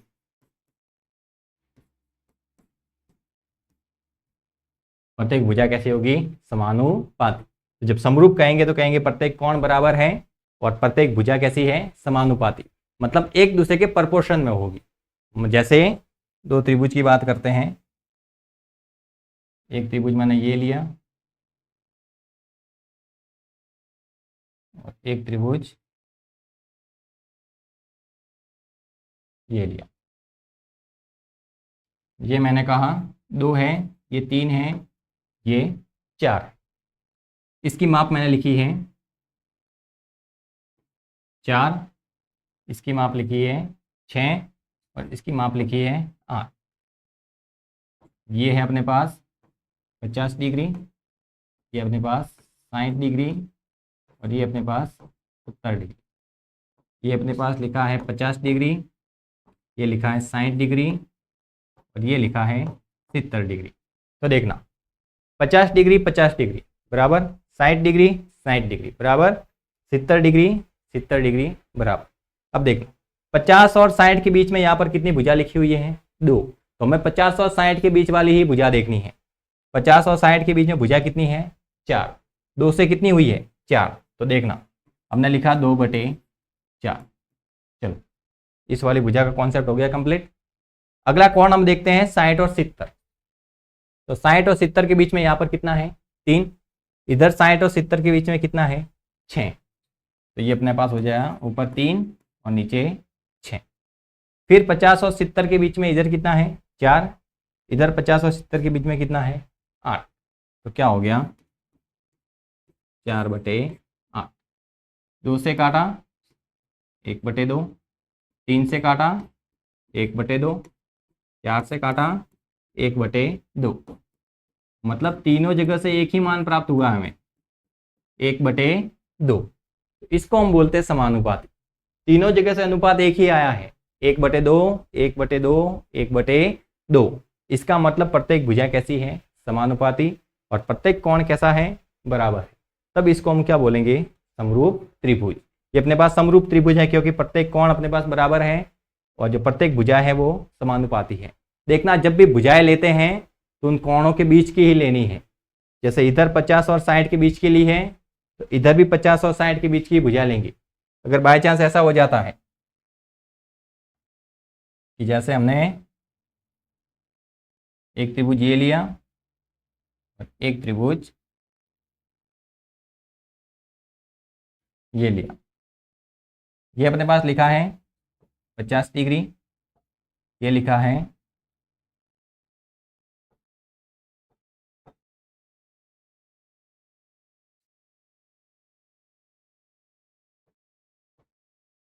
प्रत्येक भुजा कैसी होगी, समानुपाती। तो जब समरूप कहेंगे तो कहेंगे प्रत्येक कोण बराबर है और प्रत्येक भुजा कैसी है, समानुपाती, मतलब एक दूसरे के प्रोपोर्शन में होगी। जैसे दो त्रिभुज की बात करते हैं, एक त्रिभुज मैंने ये लिया और एक त्रिभुज ये लिया। ये मैंने कहा 2 है, ये 3 है, ये 4। इसकी माप मैंने लिखी है 4, इसकी माप लिखी है 6 और इसकी माप लिखी है 8। ये है अपने पास 50 डिग्री, ये अपने पास 60 डिग्री और ये अपने पास 70 डिग्री। ये अपने पास लिखा है 50 डिग्री, ये लिखा है 60 डिग्री और ये लिखा है 70 डिग्री। तो देखना 50 डिग्री 50 डिग्री बराबर 60 डिग्री 60 डिग्री बराबर 70 डिग्री 70 डिग्री बराबर। अब देखना 50 और 60 के बीच में यहाँ पर कितनी भुजा लिखी हुई है, 2। तो हमें 50 और 60 के बीच वाली ही भुजा देखनी है। 50 और 60 के बीच में भुजा कितनी है, 4। 2 से कितनी हुई है, 4। तो देखना हमने लिखा 2/4। चलो इस वाली भुजा का कॉन्सेप्ट हो गया कंप्लीट। अगला कोण हम देखते हैं 60 और 70। तो 60 और 70 के बीच में यहाँ पर कितना है, 3। इधर 60 और 70 के बीच में कितना है, 6। तो ये अपने पास हो जाएगा ऊपर 3 और नीचे 6। फिर 50 और 70 के बीच में इधर कितना है, 4। इधर 50 और 70 के बीच में कितना है, 8। तो क्या हो गया 4/8। 2 से काटा 1/2, 3 से काटा 1/2, 4 से काटा 1/2। मतलब तीनों जगह से एक ही मान प्राप्त हुआ हमें, 1/2। इसको हम बोलते हैं समानुपाती। तीनों जगह से अनुपात एक ही आया है, 1/2 1/2 1/2। इसका मतलब प्रत्येक भुजा कैसी है, समानुपाती, और प्रत्येक कोण कैसा है, बराबर है। तब इसको हम क्या बोलेंगे, समरूप त्रिभुज। ये अपने पास समरूप त्रिभुज है क्योंकि प्रत्येक कोण अपने पास बराबर है और जो प्रत्येक भुजा है वो समानुपाती है। देखना जब भी भुजाएं लेते हैं तो उन कोणों के बीच की ही लेनी है। जैसे इधर 50 और 60 के बीच की ली है तो इधर भी 50 और 60 के बीच की भुजा लेंगे। अगर बाय चांस ऐसा हो जाता है कि जैसे हमने एक त्रिभुज ये लिया और एक त्रिभुज ये लिया, ये अपने पास लिखा है 50 डिग्री, ये लिखा है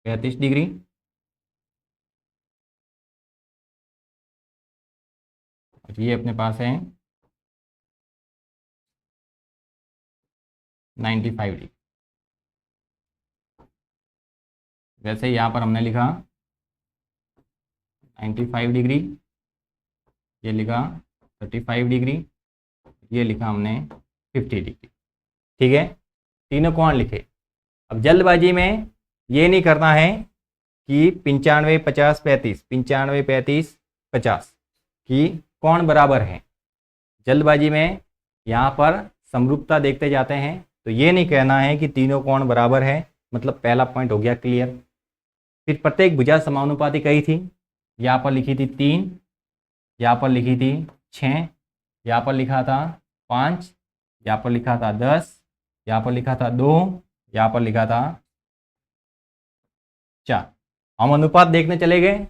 35 डिग्री, और ये अपने पास है 95 डिग्री। वैसे यहाँ पर हमने लिखा 95 डिग्री, ये लिखा 35 डिग्री, ये लिखा हमने 50 डिग्री। ठीक है, तीनों कोण लिखे। अब जल्दबाजी में ये नहीं करना है कि 95 50 35 95 35 50 की कोण बराबर है। जल्दबाजी में यहाँ पर समरूपता देखते जाते हैं, तो ये नहीं कहना है कि तीनों कोण बराबर है, मतलब पहला पॉइंट हो गया क्लियर। फिर प्रत्येक भुजा समानुपाती कही थी, यहाँ पर लिखी थी 3, यहाँ पर लिखी थी 6, यहाँ पर लिखा था 5, यहाँ पर लिखा था 10, यहाँ पर लिखा था 2, यहाँ पर लिखा था 4। हम अनुपात देखने चले गए।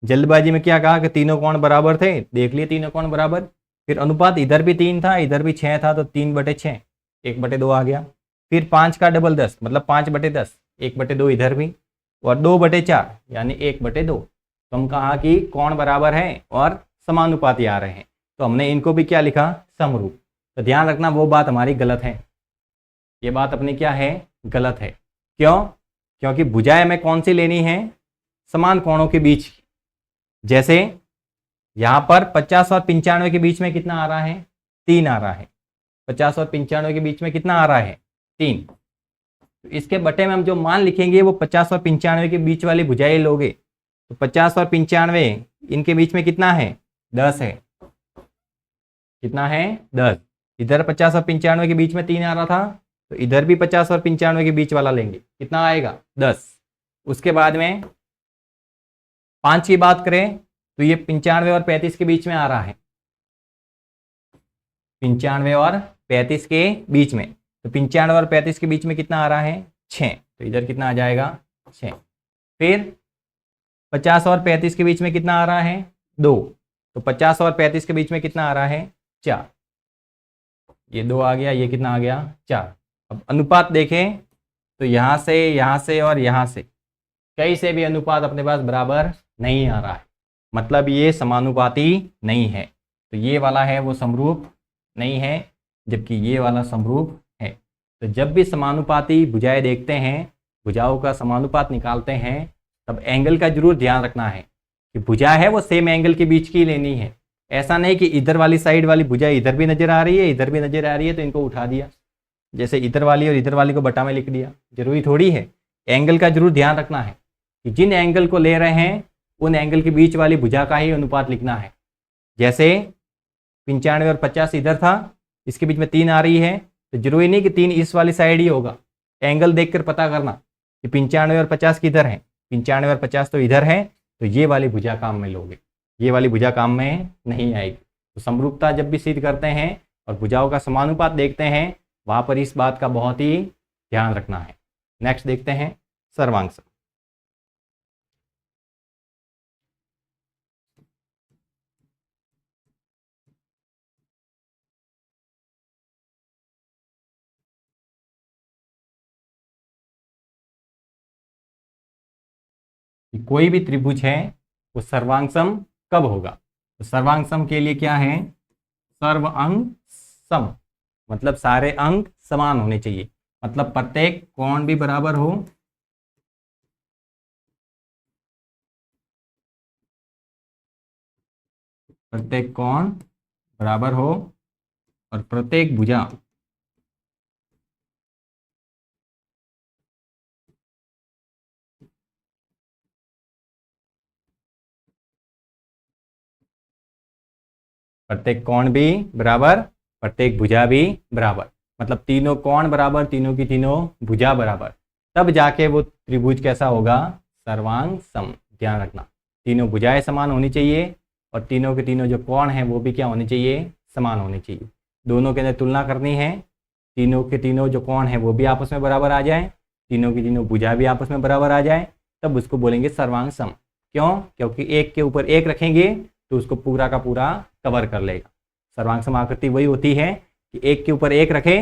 जल्दबाजी में क्या कहा कि तीनों कोण बराबर थे, देख लिए तीनों कोण बराबर। फिर अनुपात इधर भी 3 था, इधर भी 6 था, तो 3/6 1/2 आ गया। फिर 5 का डबल 10 मतलब 5/10, 1/2 इधर भी, और 2/4 यानी 1/2। तो हम कहा कि कौन बराबर है और समानुपाती आ रहे हैं, तो हमने इनको भी क्या लिखा, समरूप। तो ध्यान रखना वो बात हमारी गलत है, ये बात अपनी क्या है, गलत है। क्यों? क्योंकि भुजाएं हमें कौन सी लेनी है, समान कोणों के बीच की। जैसे यहां पर 50 और 95 के बीच में कितना आ रहा है, 3 आ रहा है। 50 और 95 के बीच में कितना आ रहा है, 3। तो इसके बटे में हम जो मान लिखेंगे वो 50 और 95 के बीच वाली भुजाएं लोगे, तो 50 और 95 इनके बीच में कितना है, 10 है। कितना है, 10। इधर 50 और 95 के बीच में 3 आ रहा था, तो इधर भी 50 और 95 के बीच वाला लेंगे, कितना आएगा, 10। उसके बाद में 5 की बात करें तो ये 95 और 35 के बीच में आ रहा है, 95 और 35 के बीच में। तो 95 और 35 के बीच में कितना आ रहा है, 6। तो इधर कितना आ जाएगा, 6। फिर 50 और 35 के बीच में कितना आ रहा है, 2। तो 50 और 35 के बीच में कितना आ रहा है, 4। ये 2 आ गया, ये कितना आ गया, 4। अब अनुपात देखें तो यहाँ से और यहाँ से कहीं से भी अनुपात अपने पास बराबर नहीं आ रहा है, मतलब ये समानुपाती नहीं है। तो ये वाला है वो समरूप नहीं है, जबकि ये वाला समरूप है। तो जब भी समानुपाती भुजाएं देखते हैं, भुजाओं का समानुपात निकालते हैं, तब एंगल का जरूर ध्यान रखना है कि भुजा है वो सेम एंगल के बीच की लेनी है। ऐसा नहीं कि इधर वाली साइड वाली भुजा इधर भी नजर आ रही है, इधर भी नजर आ रही है, तो इनको उठा दिया, जैसे इधर वाली और इधर वाली को बटा में लिख दिया। जरूरी थोड़ी है, एंगल का जरूर ध्यान रखना है कि जिन एंगल को ले रहे हैं उन एंगल के बीच वाली भुजा का ही अनुपात लिखना है। जैसे 95 और 50 इधर था, इसके बीच में 3 आ रही है, तो जरूरी नहीं कि 3 इस वाली साइड ही होगा। एंगल देखकर पता करना कि 95 और 50 किधर है, 95 और 50 तो इधर है, तो ये वाली भुजा काम में लोगे, ये वाली भुजा काम में नहीं आएगी। तो समरूपता जब भी सिद्ध करते हैं और भुजाओं का समानुपात देखते हैं, वहां पर इस बात का बहुत ही ध्यान रखना है। नेक्स्ट देखते हैं सर्वांग सम। कोई भी त्रिभुज है वो सर्वांग सम कब होगा, तो सर्वांग सम के लिए क्या है, सर्व अंग सम, मतलब सारे अंग समान होने चाहिए, मतलब प्रत्येक कोण भी बराबर हो, प्रत्येक कोण बराबर हो और प्रत्येक भुजा प्रत्येक कोण भी बराबर, प्रत्येक भुजा भी बराबर, मतलब तीनों कोण बराबर, तीनों की तीनों भुजा बराबर, तब जाके वो त्रिभुज कैसा होगा, सर्वांग सम। ध्यान रखना, तीनों भुजाएं समान होनी चाहिए और तीनों के तीनों जो कोण हैं वो भी क्या होने चाहिए, समान होने चाहिए। दोनों के अंदर तुलना करनी है, तीनों के तीनों जो कोण हैं वो भी आपस में बराबर आ जाए, तीनों की तीनों भुजा भी आपस में बराबर आ जाए, तब उसको बोलेंगे सर्वांग सम। क्यों? क्योंकि एक के ऊपर एक रखेंगे तो उसको पूरा का पूरा कवर कर लेगा। सर्वांग सम आकृति वही होती है कि एक के ऊपर एक रखे,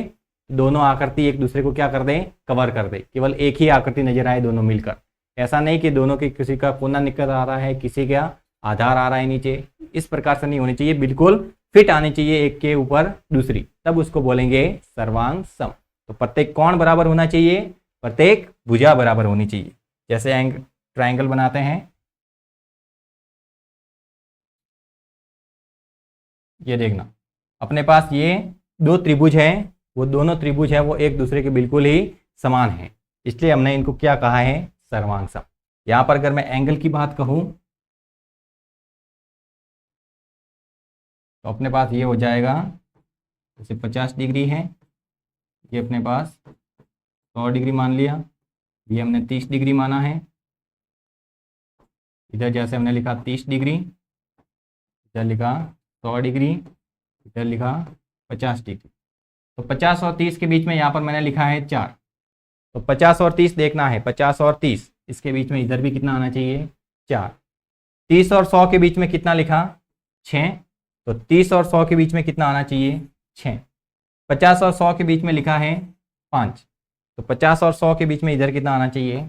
दोनों आकृति एक दूसरे को क्या कर दें, कवर कर दे, केवल एक ही आकृति नजर आए दोनों मिलकर। ऐसा नहीं कि दोनों के किसी का कोना निकल आ रहा है, किसी का आधार आ रहा है नीचे, इस प्रकार से नहीं होनी चाहिए, बिल्कुल फिट आनी चाहिए एक के ऊपर दूसरी, तब उसको बोलेंगे सर्वांग सम। तो प्रत्येक कोण बराबर होना चाहिए, प्रत्येक भुजा बराबर होनी चाहिए। जैसे ट्रायंगल बनाते हैं, ये देखना अपने पास ये 2 त्रिभुज हैं, वो दोनों त्रिभुज हैं वो एक दूसरे के बिल्कुल ही समान हैं, इसलिए हमने इनको क्या कहा है, सर्वांग सम। यहाँ पर अगर मैं एंगल की बात कहूँ तो अपने पास ये हो जाएगा, जैसे 50 डिग्री है, ये अपने पास 100 डिग्री मान लिया, ये हमने 30 डिग्री माना है, इधर जैसे हमने लिखा 30 डिग्री, इधर लिखा 100 डिग्री, इधर लिखा 50 डिग्री। तो 50 और 30 के बीच में यहाँ पर मैंने लिखा है 4, तो 50 और 30 देखना है, 50 और 30 इसके बीच में इधर भी कितना आना चाहिए, 4। 30 और 100 के बीच में कितना लिखा, 6, तो 30 और 100 के बीच में कितना आना चाहिए, 6। 50 और 100 के बीच में लिखा है 5, तो 50 और 100 के बीच में इधर कितना आना चाहिए,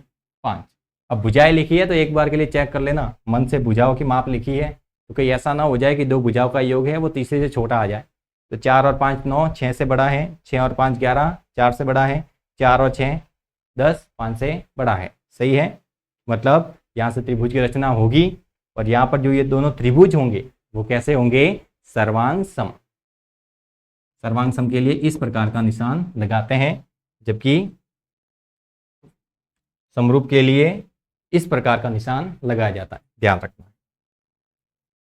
5। अब भुजाएं लिखी है तो एक बार के लिए चेक कर लेना, मन से भुजाओं की माप लिखी है तो कहीं ऐसा ना हो जाए कि दो भुजाओं का योग है वो तीसरे से छोटा आ जाए। तो 4 और 5 9, 6 से बड़ा है, 6 और 5 11, 4 से बड़ा है, 4 और 6 10, 5 से बड़ा है। सही है, मतलब यहाँ से त्रिभुज की रचना होगी और यहाँ पर जो ये दोनों त्रिभुज होंगे वो कैसे होंगे, सर्वांग सम। सर्वांग सम के लिए इस प्रकार का निशान लगाते हैं, जबकि समरूप के लिए इस प्रकार का निशान लगाया जाता है, ध्यान रखना।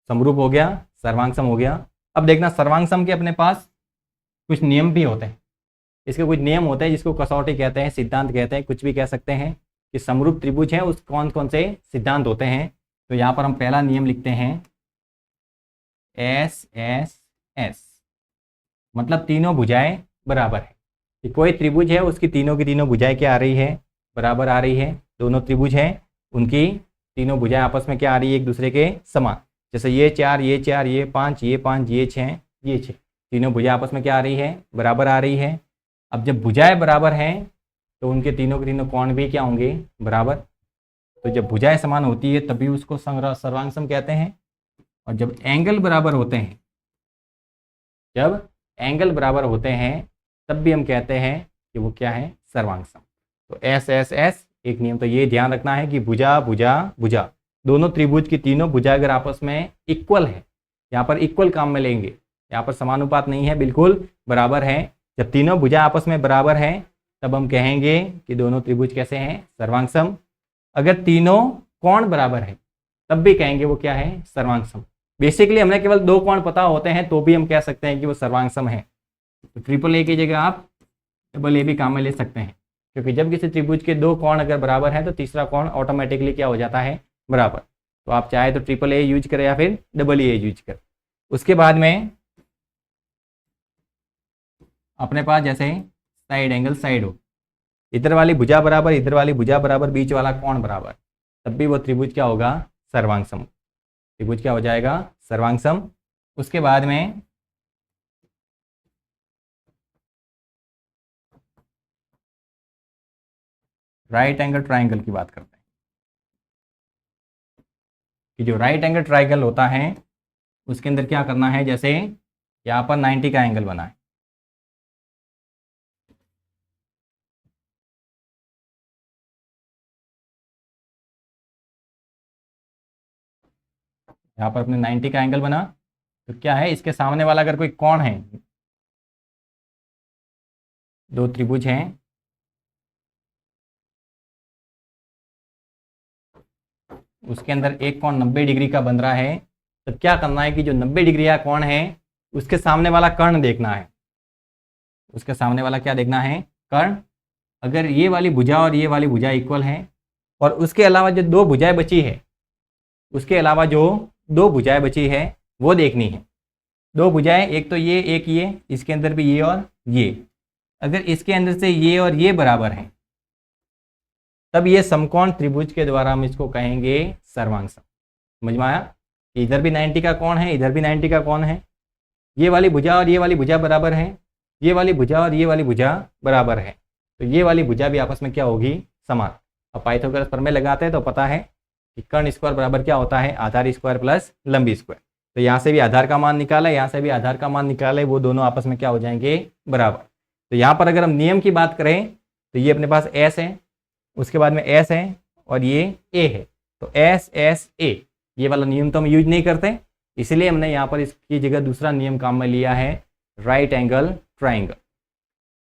समरूप हो गया, सर्वांग सम हो गया। अब देखना सर्वांग सम के अपने पास कुछ नियम भी होते हैं, इसके कुछ नियम होते हैं जिसको कसौटी कहते हैं, सिद्धांत कहते हैं, कुछ भी कह सकते हैं कि समरूप त्रिभुज है उस कौन कौन से सिद्धांत होते हैं। तो यहाँ पर हम पहला नियम लिखते हैं एस एस एस, मतलब तीनों भुजाएं बराबर है। कि कोई त्रिभुज है उसकी तीनों की तीनों भुजाएं क्या आ रही है, बराबर आ रही है। दोनों त्रिभुज हैं उनकी तीनों भुजाएं आपस में क्या आ रही है, एक दूसरे के समान। जैसे ये 4 ये 4 ये 5 ये 5 ये 6 ये 6, तीनों भुजाएं आपस में क्या आ रही है, बराबर आ रही है। अब जब भुजाएं बराबर हैं तो उनके तीनों के तीनों कोण भी क्या होंगे, बराबर। तो जब भुजाएं समान होती है तभी उसको सर्वांग सम कहते हैं। और जब एंगल बराबर होते हैं, जब एंगल बराबर होते हैं तब भी हम कहते हैं कि वो क्या है, सर्वांग सम। तो एस एस एस, एक नियम तो ये ध्यान रखना है कि भुजा भुजा भुजा, दोनों त्रिभुज की तीनों भुजा अगर आपस में इक्वल है, यहाँ पर इक्वल काम में लेंगे, यहाँ पर समानुपात नहीं है, बिल्कुल बराबर है। जब तीनों भुजा आपस में बराबर है तब हम कहेंगे कि दोनों त्रिभुज कैसे हैं, सर्वांग सम। अगर तीनों कोण बराबर है तब भी कहेंगे वो क्या है, सर्वांग सम। बेसिकली हमें केवल दो कोण पता होते हैं तो भी हम कह सकते हैं कि वो सर्वांग सम है। तो ट्रिपल ए की जगह आप डबल ए भी काम में ले सकते हैं, क्योंकि जब किसी त्रिभुज के दो कोण अगर बराबर है तो तीसरा कोण ऑटोमेटिकली क्या हो जाता है, बराबर। तो आप चाहे तो ट्रिपल ए यूज करें या फिर डबल ए यूज करें। उसके बाद में अपने पास जैसे साइड एंगल साइड हो, इधर वाली भुजा बराबर इधर वाली भुजा बराबर बीच वाला कोण बराबर, तब भी वो त्रिभुज क्या होगा, सर्वांग सम। त्रिभुज क्या हो जाएगा, सर्वांग सम। उसके बाद में राइट एंगल ट्राइंगल की बात करते हैं कि जो राइट एंगल ट्राइंगल होता है उसके अंदर क्या करना है, जैसे यहाँ पर 90 का एंगल बना है, यहाँ पर अपने 90 का एंगल बना, तो क्या है इसके सामने वाला अगर कोई कोण है, दो त्रिभुज हैं, उसके अंदर एक कोण 90 डिग्री का बन रहा है, तो क्या करना है कि जो 90 डिग्री का कोण है उसके सामने वाला कर्ण देखना है। उसके सामने वाला क्या देखना है, कर्ण। अगर ये वाली भुजा और ये वाली भुजा इक्वल है, और उसके अलावा जो दो भुजाएं बची है, उसके अलावा जो दो भुजाएं बची है वो देखनी है। दो भुजाएं, एक तो ये एक ये, इसके अंदर भी ये और ये, अगर इसके अंदर से ये और ये बराबर हैं तब ये समकोण त्रिभुज के द्वारा हम इसको कहेंगे सर्वांग सम। समझ में आया, इधर भी 90 का कोण है, इधर भी 90 का कोण है, ये वाली भुजा और ये वाली भुजा बराबर है, ये वाली भुजा और ये वाली भुजा बराबर है, तो ये वाली भुजा भी आपस में क्या होगी, समान। अब पाइथागोरस प्रमेय लगाते हैं तो पता है कि कर्ण स्क्वायर बराबर क्या होता है, आधार स्क्वायर प्लस लंबी स्क्वायर। तो यहाँ से भी आधार का मान निकाला, यहाँ से भी आधार का मान निकाले, वो दोनों आपस में क्या हो जाएंगे, बराबर। तो यहाँ पर अगर हम नियम की बात करें तो ये अपने पास एस है, उसके बाद में एस है और ये ए है, तो एस एस ए, ये वाला नियम तो हम यूज नहीं करते, इसलिए हमने यहाँ पर इसकी जगह दूसरा नियम काम में लिया है, right angle triangle.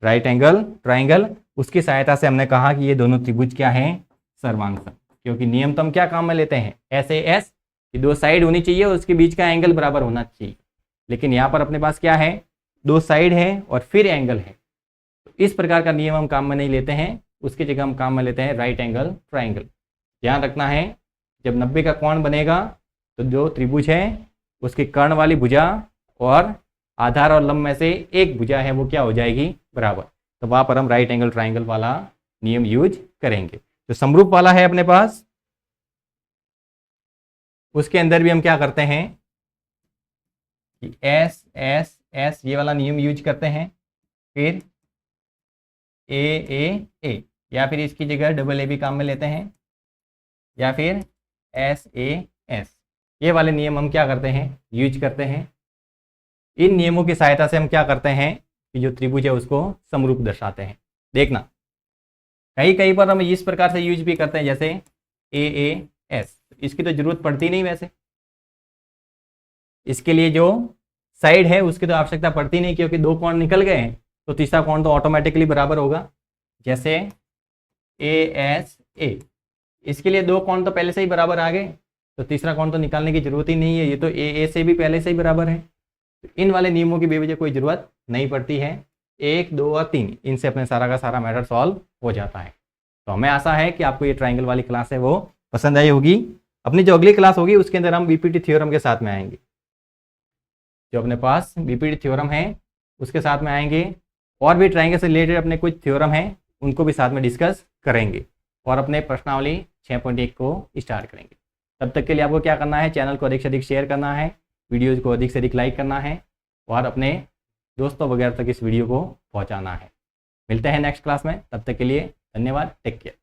Right angle triangle, उसकी सहायता से हमने कहा कि ये दोनों त्रिभुज क्या हैं, सर्वांग सम। क्योंकि नियम तो हम क्या काम में लेते हैं, एस ए एस, कि दो साइड होनी चाहिए और उसके बीच का एंगल बराबर होना चाहिए। लेकिन यहाँ पर अपने पास क्या है, दो साइड है और फिर एंगल है, तो इस प्रकार का नियम हम काम में नहीं लेते हैं, उसकी जगह हम काम में लेते हैं राइट एंगल ट्राइंगल। ध्यान रखना है, जब 90 का कोण बनेगा तो जो त्रिभुज है उसकी कर्ण वाली भुजा और आधार और लंब में से एक भुजा है वो क्या हो जाएगी, बराबर। तो वहाँ पर हम राइट एंगल ट्राइंगल वाला नियम यूज करेंगे। जो समरूप वाला है अपने पास, उसके अंदर भी हम क्या करते हैं कि एस एस एस ये वाला नियम यूज करते हैं। फिर ए, या फिर इसकी जगह डबल ए भी काम में लेते हैं, या फिर SAS। ये वाले नियम हम क्या करते हैं, यूज करते हैं। इन नियमों की सहायता से हम क्या करते हैं कि जो त्रिभुज है उसको समरूप दर्शाते हैं। देखना, कई पर हम इस प्रकार से यूज भी करते हैं, जैसे AAS। इसकी तो जरूरत पड़ती नहीं, वैसे इसके लिए जो साइड है उसकी तो आवश्यकता पड़ती नहीं, क्योंकि दो कोण निकल गए हैं तो तीसरा कोण तो ऑटोमेटिकली बराबर होगा। जैसे ASA, इसके लिए दो कोण तो पहले से ही बराबर आ गए, तो तीसरा कोण तो निकालने की जरूरत ही नहीं है, ये तो AA से भी पहले से ही बराबर है। तो इन वाले नियमों की बेवजह कोई ज़रूरत नहीं पड़ती है। 1, 2 और 3 इनसे अपने सारा का सारा मैटर सॉल्व हो जाता है। तो हमें आशा है कि आपको ये ट्राइंगल वाली क्लास है वो पसंद आई होगी। अपनी जो अगली क्लास होगी उसके अंदर हम BPT थ्योरम के साथ में आएंगे। जो अपने पास BPT थ्योरम है उसके साथ में आएंगे, और भी ट्राइंगल से रिलेटेड अपने कुछ थ्योरम हैं उनको भी साथ में डिस्कस करेंगे, और अपने प्रश्नावली 6.1 को स्टार्ट करेंगे। तब तक के लिए आपको क्या करना है, चैनल को अधिक से अधिक शेयर करना है, वीडियोज़ को अधिक से अधिक लाइक करना है, और अपने दोस्तों वगैरह तक इस वीडियो को पहुंचाना है। मिलते हैं नेक्स्ट क्लास में, तब तक के लिए धन्यवाद, टेक केयर।